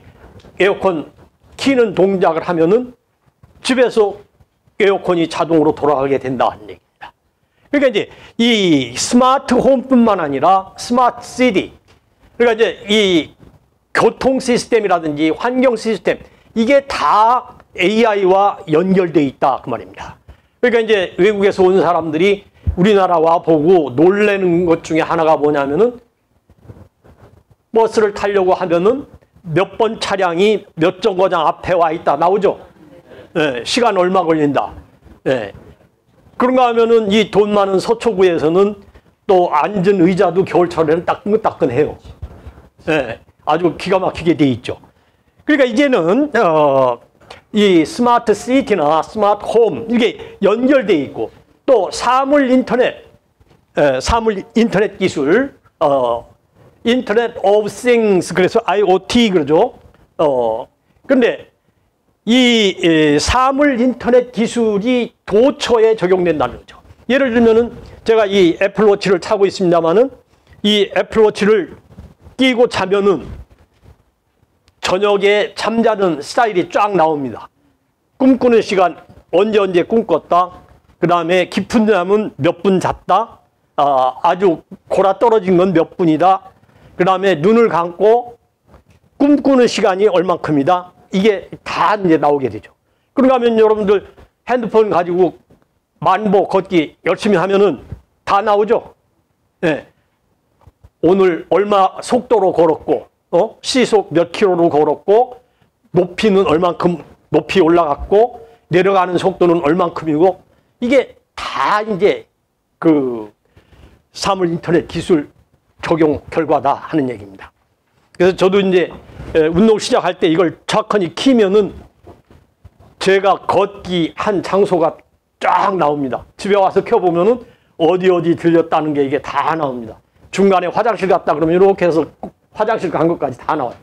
에어컨 키는 동작을 하면은 집에서 에어컨이 자동으로 돌아가게 된다는 얘기입니다. 그러니까 이제 이 스마트 홈뿐만 아니라 스마트 시티, 그러니까 이제 이 교통 시스템이라든지 환경 시스템 이게 다 AI와 연결되어 있다 그 말입니다. 그러니까 이제 외국에서 온 사람들이 우리나라 와 보고 놀라는 것 중에 하나가 뭐냐면은 버스를 타려고 하면은 몇 번 차량이 몇 정거장 앞에 와 있다 나오죠. 네, 시간 얼마 걸린다. 네. 그런가 하면은 이 돈 많은 서초구에서는 또 앉은 의자도 겨울철에는 따끈따끈해요. 네, 아주 기가 막히게 돼 있죠. 그러니까 이제는 이 스마트 시티나 스마트 홈 이게 연결돼 있고 또 사물 인터넷 기술 인터넷 오브 싱스 그래서 IoT 그러죠. 근데 이 사물 인터넷 기술이 도처에 적용된다는 거죠. 예를 들면은 제가 이 애플워치를 차고 있습니다만은 이 애플워치를 끼고 자면은 저녁에 잠자는 스타일이 쫙 나옵니다. 꿈꾸는 시간 언제 꿈꿨다. 그 다음에 깊은 잠은 몇 분 잤다. 아주 골아 떨어진 건 몇 분이다. 그 다음에 눈을 감고 꿈꾸는 시간이 얼만큼이다. 이게 다 이제 나오게 되죠. 그런가 하면 여러분들 핸드폰 가지고 만보 걷기 열심히 하면은 다 나오죠. 네. 오늘 얼마 속도로 걸었고, 시속 몇 킬로로 걸었고, 높이는 얼만큼 높이 올라갔고, 내려가는 속도는 얼만큼이고, 이게 다 이제 그 사물 인터넷 기술 적용 결과다 하는 얘기입니다. 그래서 저도 이제 운동 시작할 때 이걸 정확히 키면은 제가 걷기 한 장소가 쫙 나옵니다. 집에 와서 켜보면은 어디 들렸다는 게 이게 다 나옵니다. 중간에 화장실 갔다 그러면 이렇게 해서 화장실 간 것까지 다 나와요.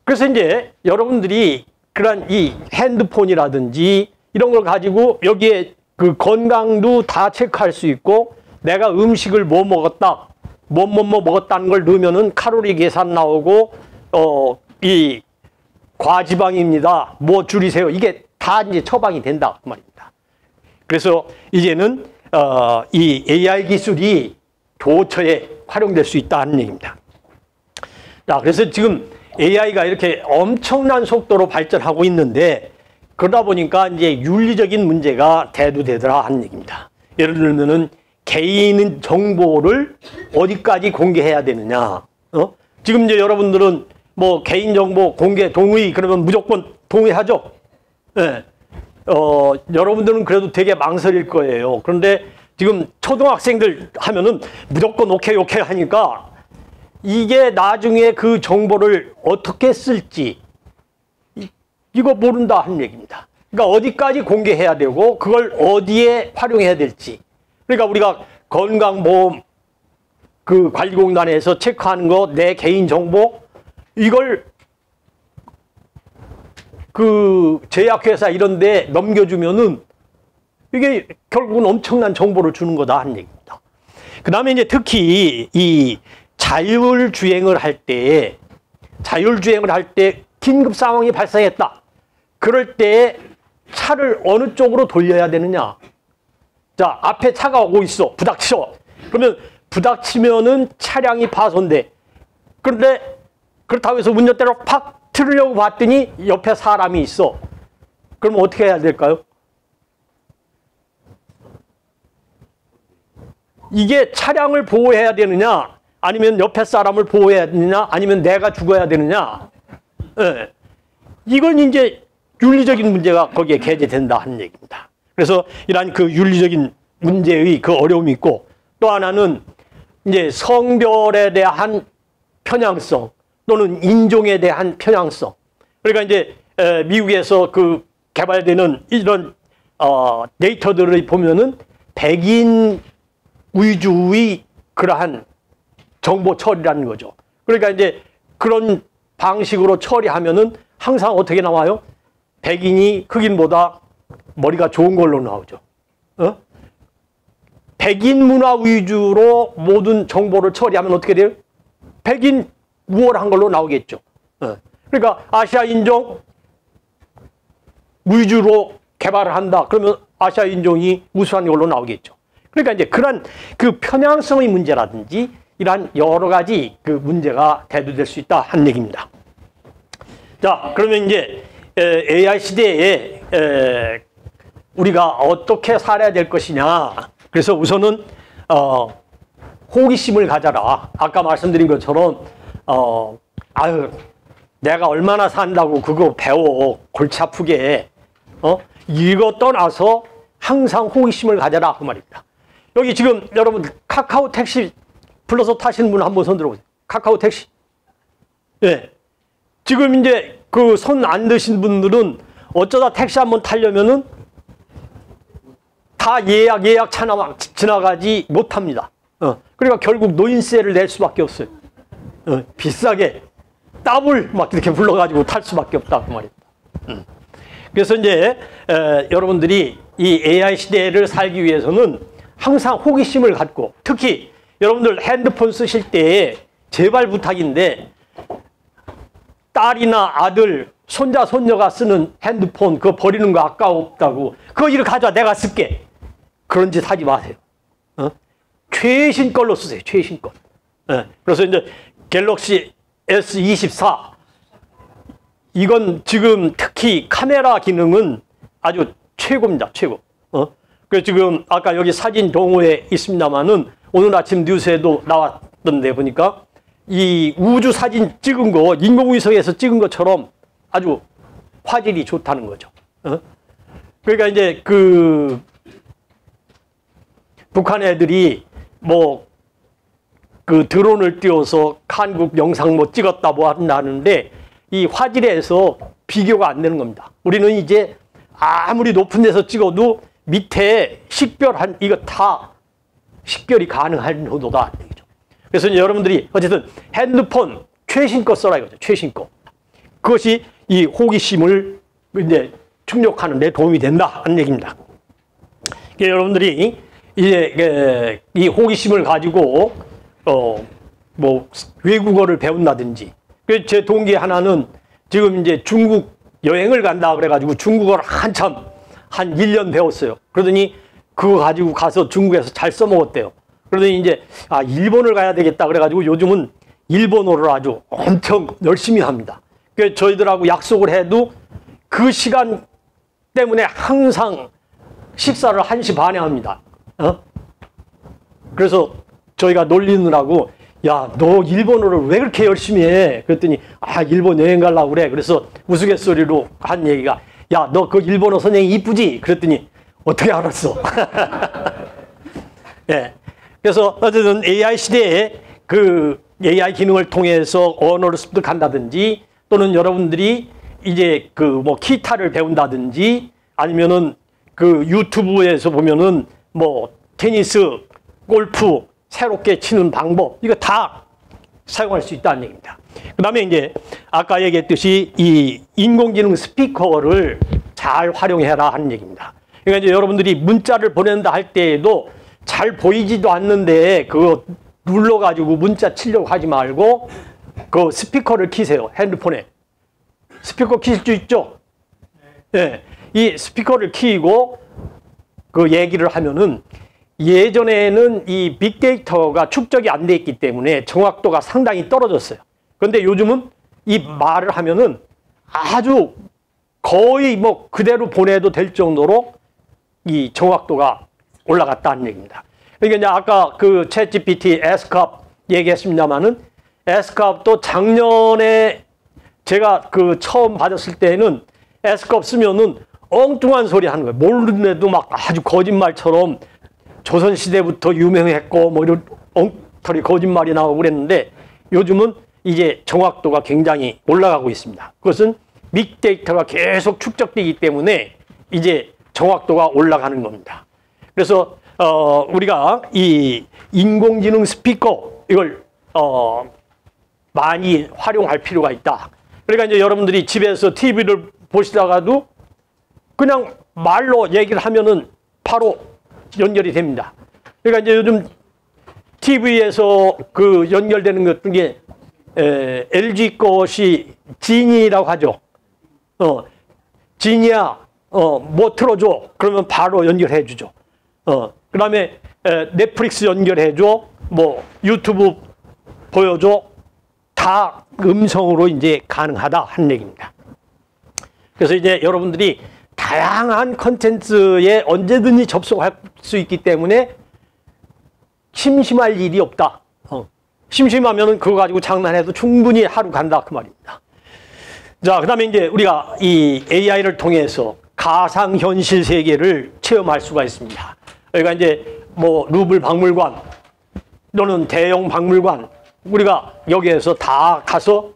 그래서 이제 여러분들이 그런 이 핸드폰이라든지 이런 걸 가지고 여기에 그 건강도 다 체크할 수 있고 내가 음식을 뭐 먹었다, 뭐 먹었다는 걸 넣으면은 칼로리 계산 나오고 이 과지방입니다. 뭐 줄이세요. 이게 다 이제 처방이 된다 그 말입니다. 그래서 이제는 이 AI 기술이 도처에 활용될 수 있다는 얘기입니다. 자, 그래서 지금 AI가 이렇게 엄청난 속도로 발전하고 있는데 그러다 보니까 이제 윤리적인 문제가 대두되더라 하는 얘기입니다. 예를 들면은 개인 정보를 어디까지 공개해야 되느냐. 지금 이제 여러분들은 뭐 개인정보 공개 동의 그러면 무조건 동의하죠. 네. 여러분들은 그래도 되게 망설일 거예요. 그런데 지금 초등학생들 하면은 무조건 오케이 하니까 이게 나중에 그 정보를 어떻게 쓸지 이거 모른다 하는 얘기입니다. 그러니까 어디까지 공개해야 되고 그걸 어디에 활용해야 될지. 그러니까 우리가 건강보험 그 관리공단에서 체크하는 거 내 개인정보 이걸 그 제약회사 이런 데 넘겨주면은 이게 결국은 엄청난 정보를 주는 거다 하는 얘기입니다. 그 다음에 이제 특히 이 자율주행을 할 때 긴급 상황이 발생했다. 그럴 때 차를 어느 쪽으로 돌려야 되느냐. 자, 앞에 차가 오고 있어. 부닥쳐. 그러면 부닥치면은 차량이 파손돼. 그런데 그렇다고 해서 운전대로 팍 틀으려고 봤더니 옆에 사람이 있어. 그럼 어떻게 해야 될까요? 이게 차량을 보호해야 되느냐, 아니면 옆에 사람을 보호해야 되느냐, 아니면 내가 죽어야 되느냐. 네. 이건 이제 윤리적인 문제가 거기에 개재된다 하는 얘기입니다. 그래서 이러한 그 윤리적인 문제의 그 어려움이 있고 또 하나는 이제 성별에 대한 편향성 또는 인종에 대한 편향성. 그러니까 이제 미국에서 그 개발되는 이런 데이터들을 보면은 백인 위주의 그러한 정보 처리라는 거죠. 그러니까 이제 그런 방식으로 처리하면은 항상 어떻게 나와요? 백인이 흑인보다 머리가 좋은 걸로 나오죠. 백인 문화 위주로 모든 정보를 처리하면 어떻게 돼요? 백인 우월한 걸로 나오겠죠. 그러니까 아시아 인종 위주로 개발을 한다. 그러면 아시아 인종이 우수한 걸로 나오겠죠. 그러니까 이제 그런 그 편향성의 문제라든지 이러한 여러 가지 그 문제가 대두될 수 있다 하는 얘기입니다. 자, 그러면 이제 AI 시대에 우리가 어떻게 살아야 될 것이냐. 그래서 우선은 호기심을 가져라. 아까 말씀드린 것처럼 아유 내가 얼마나 산다고 그거 배워 골치 아프게 이거 떠나서 항상 호기심을 가져라 그 말입니다. 여기 지금 여러분 카카오 택시 불러서 타시는 분 한번 손 들어보세요. 카카오 택시. 네. 지금 이제 그 손 안 드신 분들은 어쩌다 택시 한번 타려면은 다 예약 지나가지 못합니다. 그러니까 결국 노인세를 낼 수밖에 없어요. 비싸게 더블 막 이렇게 불러가지고 탈 수밖에 없다 그 말입니다. 그래서 이제 여러분들이 이 AI 시대를 살기 위해서는 항상 호기심을 갖고, 특히 여러분들 핸드폰 쓰실 때 제발 부탁인데, 딸이나 아들, 손자, 손녀가 쓰는 핸드폰 그거 버리는 거 아까웠다고 그거 이렇게 가져와 내가 쓸게, 그런 짓 하지 마세요. 최신 걸로 쓰세요. 최신 거. 그래서 이제 갤럭시 S24 이건 지금 특히 카메라 기능은 아주 최고입니다. 최고. 그래서 지금 아까 여기 사진 동호회 있습니다만은 오늘 아침 뉴스에도 나왔던데 보니까 이 우주 사진 찍은 거 인공위성에서 찍은 것처럼 아주 화질이 좋다는 거죠. 그러니까 이제 그 북한 애들이 뭐 그 드론을 띄워서 한국 영상 뭐 찍었다 뭐 한다는데 이 화질에서 비교가 안 되는 겁니다. 우리는 이제 아무리 높은 데서 찍어도 밑에 식별 이거 다 식별이 가능한 정도다. 그래서 이제 여러분들이 어쨌든 핸드폰 최신 거 써라 이거죠. 최신 거. 그것이 이 호기심을 이제 충족하는 데 도움이 된다 하는 얘기입니다. 여러분들이 이제 이 호기심을 가지고 뭐 외국어를 배운다든지, 제 동기 하나는 지금 이제 중국 여행을 간다 그래가지고 중국어를 한참 한 1년 배웠어요. 그러더니 그거 가지고 가서 중국에서 잘 써먹었대요. 그러더니 이제 일본을 가야 되겠다 그래가지고 요즘은 일본어를 아주 엄청 열심히 합니다. 그래서 저희들하고 약속을 해도 그 시간 때문에 항상 식사를 1시 반에 합니다. 그래서 저희가 놀리느라고 야, 너 일본어를 왜 그렇게 열심히 해? 그랬더니 일본 여행 가려고 그래. 그래서 우스갯소리로 한 얘기가 야, 너 그 일본어 선생님 이쁘지? 그랬더니 어떻게 알았어? 예. 그래서 어쨌든 AI 시대에 그 AI 기능을 통해서 언어를 습득한다든지, 또는 여러분들이 이제 그 뭐 기타를 배운다든지, 아니면은 그 유튜브에서 보면은 뭐 테니스, 골프 새롭게 치는 방법, 이거 다 사용할 수 있다는 얘기입니다. 그 다음에 이제 아까 얘기했듯이 이 인공지능 스피커를 잘 활용해라 하는 얘기입니다. 그러니까 이제 여러분들이 문자를 보낸다 할 때에도 잘 보이지도 않는데 그거 눌러가지고 문자 치려고 하지 말고 그 스피커를 키세요. 핸드폰에. 스피커 키실 수 있죠? 네. 이 스피커를 키고 그 얘기를 하면은, 예전에는 이 빅데이터가 축적이 안 돼 있기 때문에 정확도가 상당히 떨어졌어요. 그런데 요즘은 이 말을 하면은 아주 거의 뭐 그대로 보내도 될 정도로 이 정확도가 올라갔다는 얘기입니다. 그러니까 이제 아까 그 챗GPT 에스캅 얘기했습니다만은, 에스캅도 작년에 제가 그 처음 받았을 때는 에스캅 쓰면은 엉뚱한 소리 하는 거예요. 모르는데도 막 아주 거짓말처럼 조선시대부터 유명했고 뭐 이런 엉터리 거짓말이 나오고 그랬는데, 요즘은 이제 정확도가 굉장히 올라가고 있습니다. 그것은 빅데이터가 계속 축적되기 때문에 이제 정확도가 올라가는 겁니다. 그래서 우리가 이 인공지능 스피커 이걸 많이 활용할 필요가 있다. 그러니까 이제 여러분들이 집에서 TV를 보시다가도 그냥 말로 얘기를 하면은 바로 연결이 됩니다. 그러니까 이제 요즘 TV에서 그 연결되는 것 중에 LG 것이 지니라고 하죠. 지니야, 뭐 틀어줘. 그러면 바로 연결해 주죠. 그 다음에 넷플릭스 연결해 줘. 뭐 유튜브 보여줘. 다 음성으로 이제 가능하다 하는 얘기입니다. 그래서 이제 여러분들이 다양한 컨텐츠에 언제든지 접속할 수 있기 때문에 심심할 일이 없다. 심심하면은 그거 가지고 장난해도 충분히 하루 간다 그 말입니다. 자, 그 다음에 이제 우리가 이 AI를 통해서 가상현실 세계를 체험할 수가 있습니다. 그러니까 이제 뭐 루블 박물관 또는 대형 박물관, 우리가 여기에서 다 가서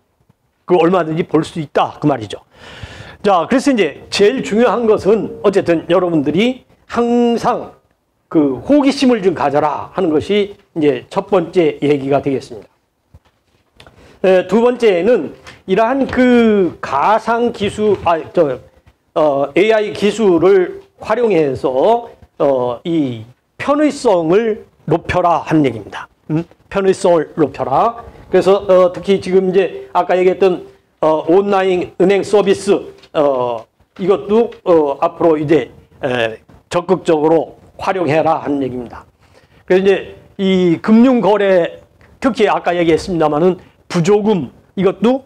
그 얼마든지 볼 수 있다 그 말이죠. 자, 그래서 이제 제일 중요한 것은 어쨌든 여러분들이 항상 그 호기심을 좀 가져라 하는 것이 이제 첫 번째 얘기가 되겠습니다. 두 번째는 이러한 그 가상 기술, AI 기술을 활용해서 이 편의성을 높여라 하는 얘기입니다. 편의성을 높여라. 그래서 특히 지금 이제 아까 얘기했던 온라인 은행 서비스 이것도 앞으로 이제 적극적으로 활용해라 하는 얘기입니다. 그래서 이제 이 금융 거래 특히 아까 얘기했습니다만은 부조금 이것도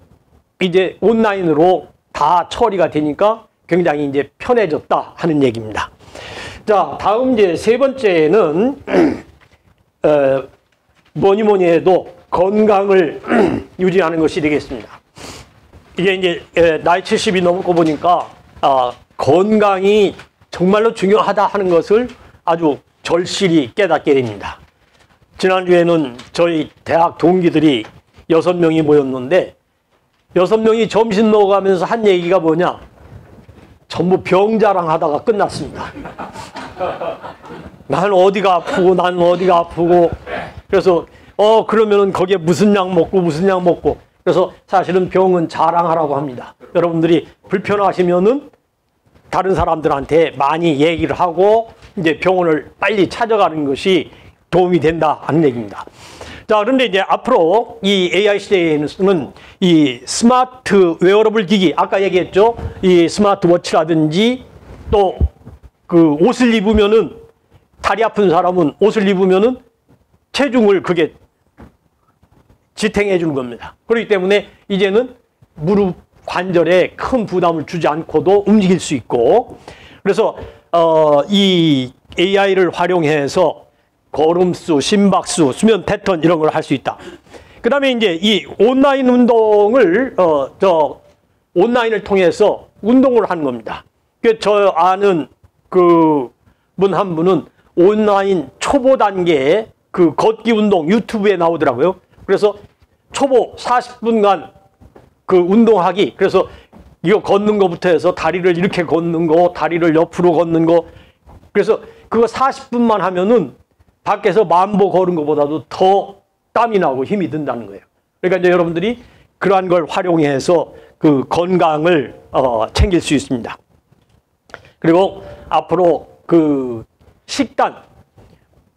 이제 온라인으로 다 처리가 되니까 굉장히 이제 편해졌다 하는 얘기입니다. 자, 다음 이제 세 번째는 뭐니 해도 건강을 유지하는 것이 되겠습니다. 이게 이제 나이 70이 넘고 보니까 건강이 정말로 중요하다 하는 것을 아주 절실히 깨닫게 됩니다. 지난주에는 저희 대학 동기들이 6명이 모였는데 6명이 점심 먹어가면서 한 얘기가 뭐냐? 전부 병자랑 하다가 끝났습니다. 나는 어디가 아프고 나는 어디가 아프고 그래서 그러면은 거기에 무슨 약 먹고 무슨 약 먹고 그래서 사실은 병은 자랑하라고 합니다. 여러분들이 불편하시면은 다른 사람들한테 많이 얘기를 하고 이제 병원을 빨리 찾아가는 것이 도움이 된다 하는 얘기입니다. 자, 그런데 이제 앞으로 이 AI 시대에는 이 스마트 웨어러블 기기, 아까 얘기했죠? 이 스마트워치라든지 또 그 옷을 입으면은 다리 아픈 사람은 옷을 입으면은 체중을 그게 지탱해 주는 겁니다. 그렇기 때문에 이제는 무릎 관절에 큰 부담을 주지 않고도 움직일 수 있고 그래서 이 AI를 활용해서 걸음수, 심박수, 수면 패턴 이런 걸 할 수 있다. 그 다음에 이제 이 온라인 운동을 온라인을 통해서 운동을 하는 겁니다. 저 아는 그 분 한 분은 온라인 초보 단계의 그 걷기 운동 유튜브에 나오더라고요. 그래서 초보 40분간 그 운동하기. 그래서 이거 걷는 거부터 해서 다리를 이렇게 걷는 거, 다리를 옆으로 걷는 거. 그래서 그거 40분만 하면은 밖에서 만보 걸은 것보다도 더 땀이 나고 힘이 든다는 거예요. 그러니까 이제 여러분들이 그러한 걸 활용해서 그 건강을 챙길 수 있습니다. 그리고 앞으로 그 식단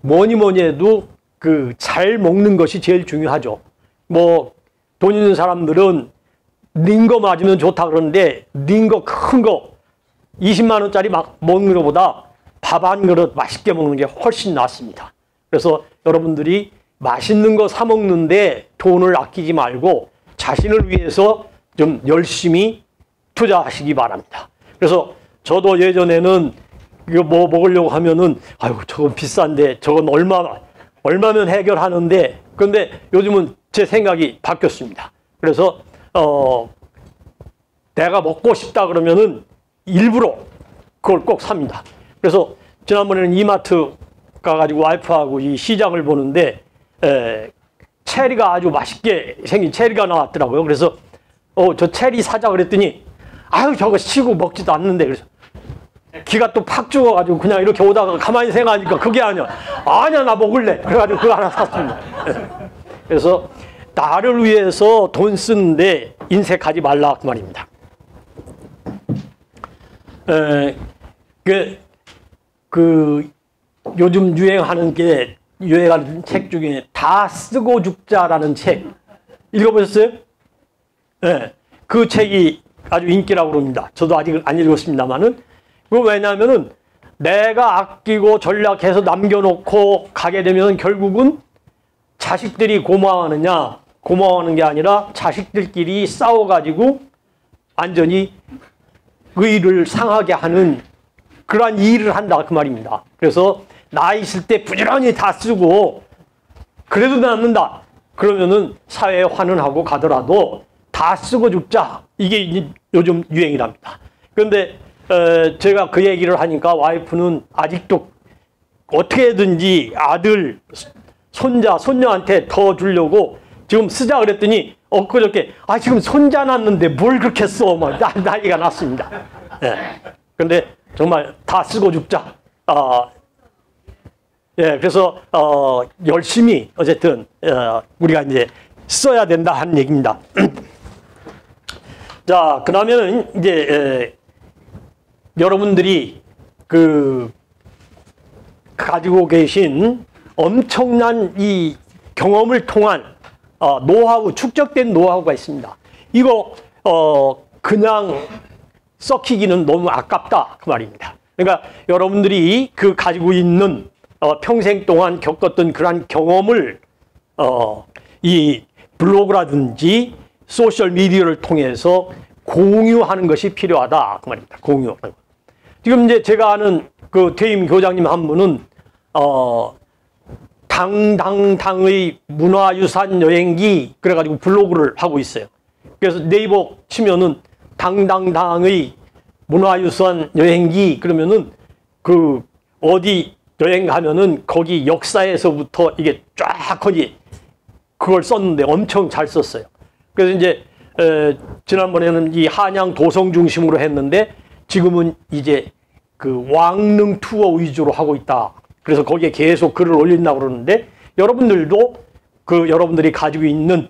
뭐니 해도 그 잘 먹는 것이 제일 중요하죠. 뭐 돈 있는 사람들은 닌 거 맞으면 좋다 그러는데 닌 거 큰 거 20만 원짜리 막 먹는 것보다 밥 한 그릇 맛있게 먹는 게 훨씬 낫습니다. 그래서 여러분들이 맛있는 거 사 먹는데 돈을 아끼지 말고 자신을 위해서 좀 열심히 투자하시기 바랍니다. 그래서 저도 예전에는 이거 뭐 먹으려고 하면은 아이고 저건 비싼데 저건 얼마면 해결하는데 그런데 요즘은 제 생각이 바뀌었습니다. 그래서 내가 먹고 싶다 그러면은 일부러 그걸 꼭 삽니다. 그래서 지난번에는 이마트 가가지고 와이프하고 이 시장을 보는데 체리가 아주 맛있게 생긴 체리가 나왔더라고요. 그래서 저 체리 사자 그랬더니 아유 저거 시고 먹지도 않는데 그래서 기가 또 팍 죽어가지고 그냥 이렇게 오다가 가만히 생각하니까 그게 아니야 나 먹을래 그래가지고 그거 하나 샀습니다. 그래서 나를 위해서 돈 쓰는데 인색하지 말라 그 말입니다. 그 요즘 유행하는 책 중에 다 쓰고 죽자라는 책 읽어보셨어요? 네, 그 책이 아주 인기라고 그럽니다. 저도 아직 안 읽었습니다만은 그 왜냐하면은 내가 아끼고 전략해서 남겨놓고 가게 되면 결국은 자식들이 고마워하는 게 아니라 자식들끼리 싸워가지고 완전히 의를 상하게 하는 그러한 일을 한다 그 말입니다. 그래서 나 있을 때 부지런히 다 쓰고 그래도 남는다 그러면은 사회에 환원하고 가더라도 다 쓰고 죽자 이게 요즘 유행이랍니다. 그런데 제가 그 얘기를 하니까 와이프는 아직도 어떻게든지 아들, 손자, 손녀한테 더 주려고 지금 쓰자 그랬더니 엊그저께 지금 손자 났는데 뭘 그렇게 써? 막 난리가 났습니다. 예. 근데 정말 다 쓰고 죽자. 예, 그래서 열심히 어쨌든 우리가 이제 써야 된다 하는 얘기입니다. 자, 그러면은 이제 여러분들이 가지고 계신 엄청난 이 경험을 통한 노하우, 축적된 노하우가 있습니다. 이거 그냥 썩히기는 너무 아깝다 그 말입니다. 그러니까 여러분들이 가지고 있는 평생 동안 겪었던 그러한 경험을 이 블로그라든지 소셜 미디어를 통해서 공유하는 것이 필요하다 그 말입니다. 공유하는 것. 지금 이제 제가 아는 그 퇴임 교장님 한 분은 당의 문화유산 여행기 그래가지고 블로그를 하고 있어요. 그래서 네이버 치면은 당의 문화유산 여행기 그러면은 어디 여행 가면은 거기 역사에서부터 이게 쫙 거기 그걸 썼는데 엄청 잘 썼어요. 그래서 이제 지난번에는 이 한양 도성 중심으로 했는데 지금은 이제 왕릉 투어 위주로 하고 있다. 그래서 거기에 계속 글을 올린다고 그러는데 여러분들도 여러분들이 가지고 있는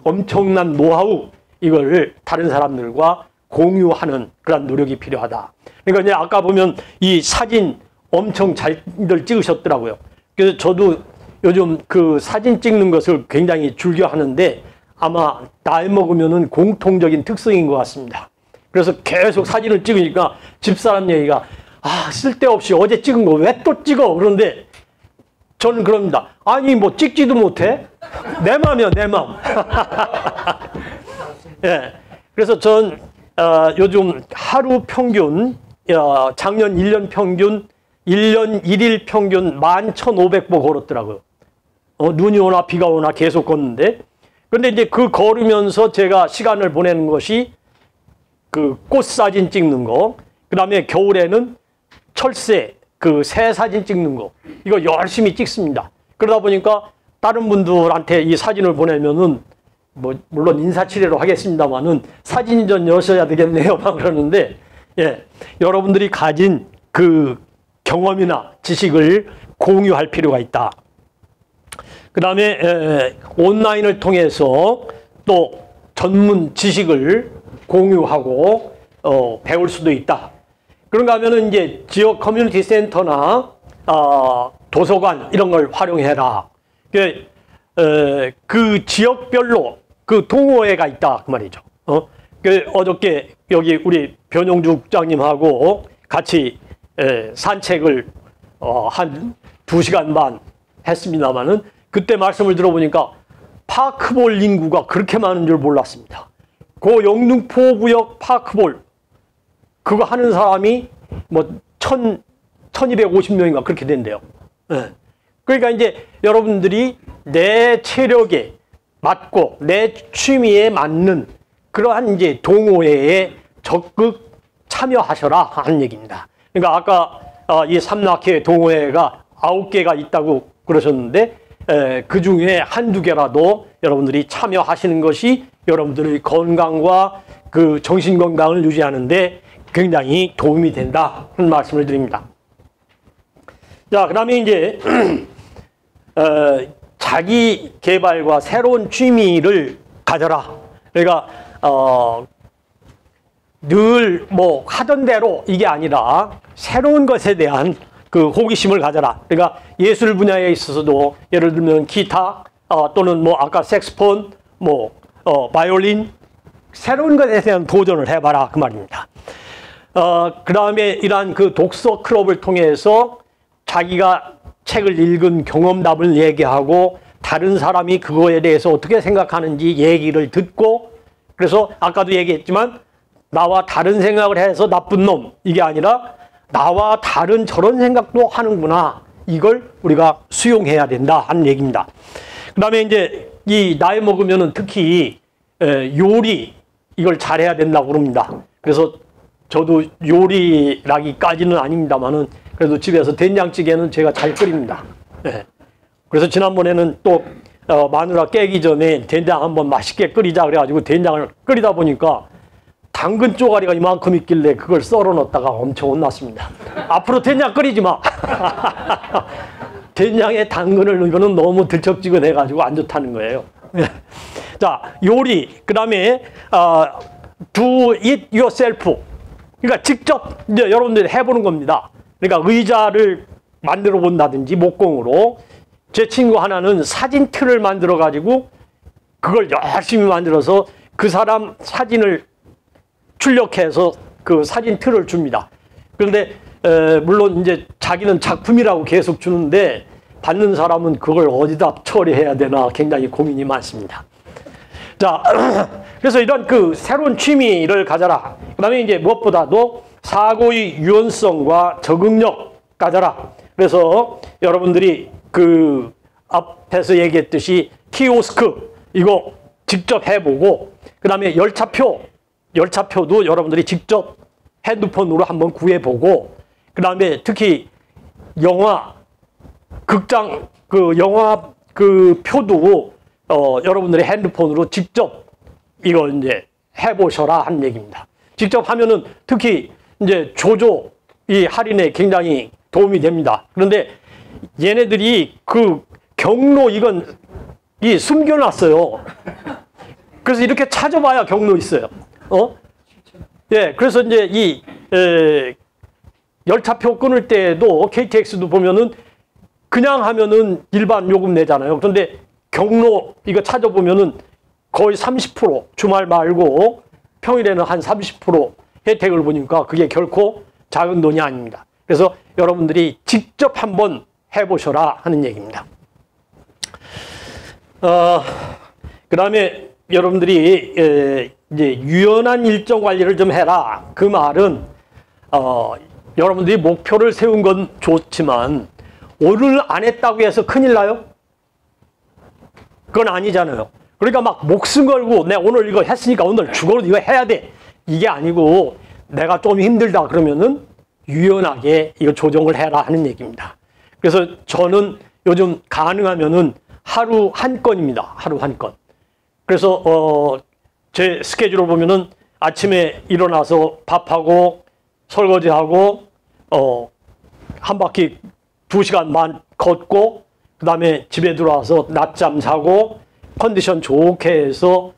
엄청난 노하우 이걸 다른 사람들과 공유하는 그런 노력이 필요하다. 그러니까 이제 아까 보면 이 사진 엄청 잘들 찍으셨더라고요. 그래서 저도 요즘 사진 찍는 것을 굉장히 즐겨 하는데 아마 나이 먹으면은 공통적인 특성인 것 같습니다. 그래서 계속 사진을 찍으니까 집사람 얘기가 쓸데없이 어제 찍은 거 왜 또 찍어? 그런데 저는 그럽니다. 아니 뭐 찍지도 못해? 내 맘이야 내 맘. 예. 그래서 전 요즘 하루 평균 작년 1년 평균 1년 1일 평균 11,500보 걸었더라고요. 눈이 오나 비가 오나 계속 걷는데 그런데 이제 걸으면서 제가 시간을 보내는 것이 꽃 사진 찍는 거, 그 다음에 겨울에는 철새 새 사진 찍는 거 이거 열심히 찍습니다. 그러다 보니까 다른 분들한테 이 사진을 보내면은 물론 인사치레로 하겠습니다만은 사진 좀 여셔야 되겠네요 막 그러는데 예, 여러분들이 가진 경험이나 지식을 공유할 필요가 있다. 그 다음에 온라인을 통해서 또 전문 지식을 공유하고 배울 수도 있다. 그런가 하면은 이제 지역 커뮤니티 센터나 도서관 이런 걸 활용해라. 그 지역별로 동호회가 있다 그 말이죠. 어저께 여기 우리 변용주 국장님하고 같이 산책을 한 2시간 반 했습니다마는 그때 말씀을 들어보니까 파크볼 인구가 그렇게 많은 줄 몰랐습니다. 영등포구역 파크볼 그거 하는 사람이 1250명인가 그렇게 된대요. 네. 그러니까 이제 여러분들이 내 체력에 맞고 내 취미에 맞는 그러한 이제 동호회에 적극 참여하셔라 하는 얘기입니다. 그러니까 아까 이 삼락회 동호회가 9개가 있다고 그러셨는데 그 중에 한두 개라도 여러분들이 참여하시는 것이 여러분들의 건강과 정신 건강을 유지하는데 굉장히 도움이 된다 하는 말씀을 드립니다. 자, 그다음에 이제 자기 개발과 새로운 취미를 가져라. 그러니까 늘 하던 대로 이게 아니라 새로운 것에 대한 호기심을 가져라. 그러니까 예술 분야에 있어서도 예를 들면 기타 또는 아까 색스폰, 바이올린 새로운 것에 대한 도전을 해봐라 그 말입니다. 그 다음에 이러한 독서 클럽을 통해서 자기가 책을 읽은 경험담을 얘기하고 다른 사람이 그거에 대해서 어떻게 생각하는지 얘기를 듣고 그래서 아까도 얘기했지만 나와 다른 생각을 해서 나쁜 놈 이게 아니라 나와 다른 저런 생각도 하는구나 이걸 우리가 수용해야 된다 하는 얘기입니다. 그 다음에 이제 이 나이 먹으면은 특히 요리 이걸 잘해야 된다고 그럽니다. 그래서 저도 요리라기까지는 아닙니다만은 그래도 집에서 된장찌개는 제가 잘 끓입니다. 네. 그래서 지난번에는 또 마누라 깨기 전에 된장 한번 맛있게 끓이자 그래가지고 된장을 끓이다 보니까 당근 쪼가리가 이만큼 있길래 그걸 썰어 넣었다가 엄청 혼났습니다. 앞으로 된장 끓이지 마. 된장에 당근을 넣은 거는 너무 들쩍지근해가지고 안 좋다는 거예요. 자, 요리. 그 다음에 do it yourself. 그러니까 직접 이제 여러분들이 해보는 겁니다. 그러니까 의자를 만들어 본다든지 목공으로. 제 친구 하나는 사진 틀을 만들어 가지고 그걸 열심히 만들어서 그 사람 사진을 출력해서 그 사진 틀을 줍니다. 그런데 물론 이제 자기는 작품이라고 계속 주는데 받는 사람은 그걸 어디다 처리해야 되나 굉장히 고민이 많습니다. 자, 그래서 이런 그 새로운 취미를 가져라. 그다음에 이제 무엇보다도 사고의 유연성과 적응력 가져라. 그래서 여러분들이 그 앞에서 얘기했듯이 키오스크 이거 직접 해보고 그다음에 열차표도 여러분들이 직접 핸드폰으로 한번 구해보고 그다음에 특히 영화 극장 그 영화 그 표도 여러분들이 핸드폰으로 직접 이거 이제 해보셔라 하는 얘기입니다. 직접 하면은 특히 이제 조조이 할인에 굉장히 도움이 됩니다. 그런데 얘네들이 그 경로 이건 숨겨놨어요. 그래서 이렇게 찾아봐야 경로 있어요. 예, 그래서 이제 이 열차표 끊을 때도 KTX도 보면은 그냥 하면은 일반 요금 내잖아요. 그런데 경로 이거 찾아보면은 거의 30% 주말 말고 평일에는 한 30% 혜택을 보니까 그게 결코 작은 돈이 아닙니다. 그래서 여러분들이 직접 한번 해보셔라 하는 얘기입니다. 그 다음에 여러분들이 이제 유연한 일정 관리를 좀 해라. 그 말은 여러분들이 목표를 세운 건 좋지만 오늘 안 했다고 해서 큰일 나요? 그건 아니잖아요. 그러니까 막 목숨 걸고 내가 오늘 이거 했으니까 오늘 죽어도 이거 해야 돼. 이게 아니고 내가 좀 힘들다 그러면은 유연하게 이거 조정을 해라 하는 얘기입니다. 그래서 저는 요즘 가능하면은 하루 한 건입니다. 하루 한 건. 그래서 제 스케줄을 보면은 아침에 일어나서 밥하고 설거지하고 한 바퀴 2시간만 걷고 그다음에 집에 들어와서 낮잠 자고 컨디션 좋게 해서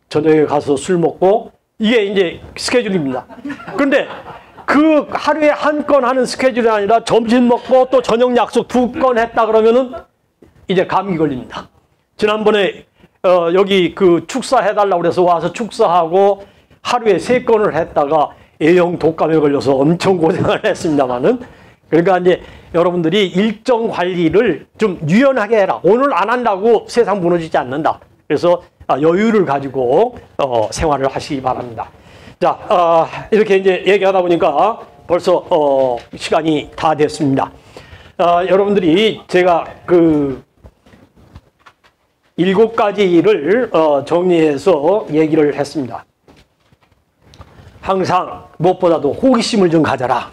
저녁에 가서 술 먹고 이게 이제 스케줄입니다. 그런데 그 하루에 한 건 하는 스케줄이 아니라 점심 먹고 또 저녁 약속 2건 했다 그러면은 이제 감기 걸립니다. 지난번에 여기 그 축사해달라고 그래서 와서 축사하고 하루에 3건을 했다가 A형 독감에 걸려서 엄청 고생을 했습니다만은 그러니까 이제 여러분들이 일정 관리를 좀 유연하게 해라. 오늘 안 한다고 세상 무너지지 않는다. 그래서 여유를 가지고 생활을 하시기 바랍니다. 자, 이렇게 이제 얘기하다 보니까 벌써 시간이 다 됐습니다. 여러분들이 제가 그 7가지를 정리해서 얘기를 했습니다. 항상 무엇보다도 호기심을 좀 가져라.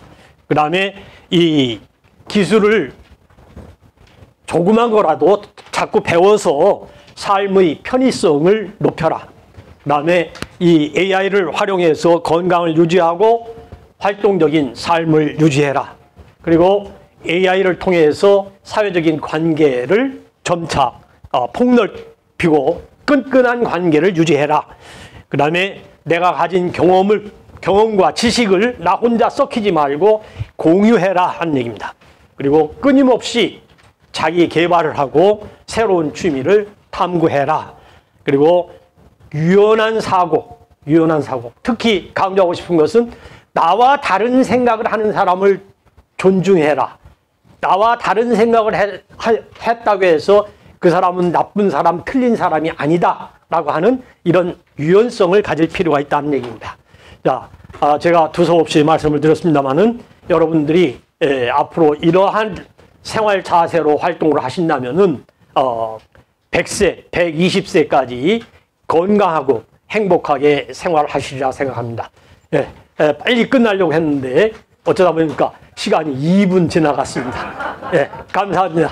그 다음에 이 기술을 조그만 거라도 자꾸 배워서 삶의 편의성을 높여라. 그 다음에 이 AI를 활용해서 건강을 유지하고 활동적인 삶을 유지해라. 그리고 AI를 통해서 사회적인 관계를 점차 폭넓히고 끈끈한 관계를 유지해라. 그 다음에 내가 가진 경험과 지식을 나 혼자 썩히지 말고 공유해라 하는 얘기입니다. 그리고 끊임없이 자기 개발을 하고 새로운 취미를 탐구해라. 그리고 유연한 사고. 특히 강조하고 싶은 것은 나와 다른 생각을 하는 사람을 존중해라. 나와 다른 생각을 했다고 해서 그 사람은 나쁜 사람, 틀린 사람이 아니다 라고 하는 이런 유연성을 가질 필요가 있다는 얘기입니다. 자, 제가 두서없이 말씀을 드렸습니다만은 여러분들이 앞으로 이러한 생활 자세로 활동을 하신다면은 100세, 120세까지 건강하고 행복하게 생활하시리라 생각합니다. 빨리 끝나려고 했는데 어쩌다 보니까 시간이 2분 지나갔습니다. 감사합니다.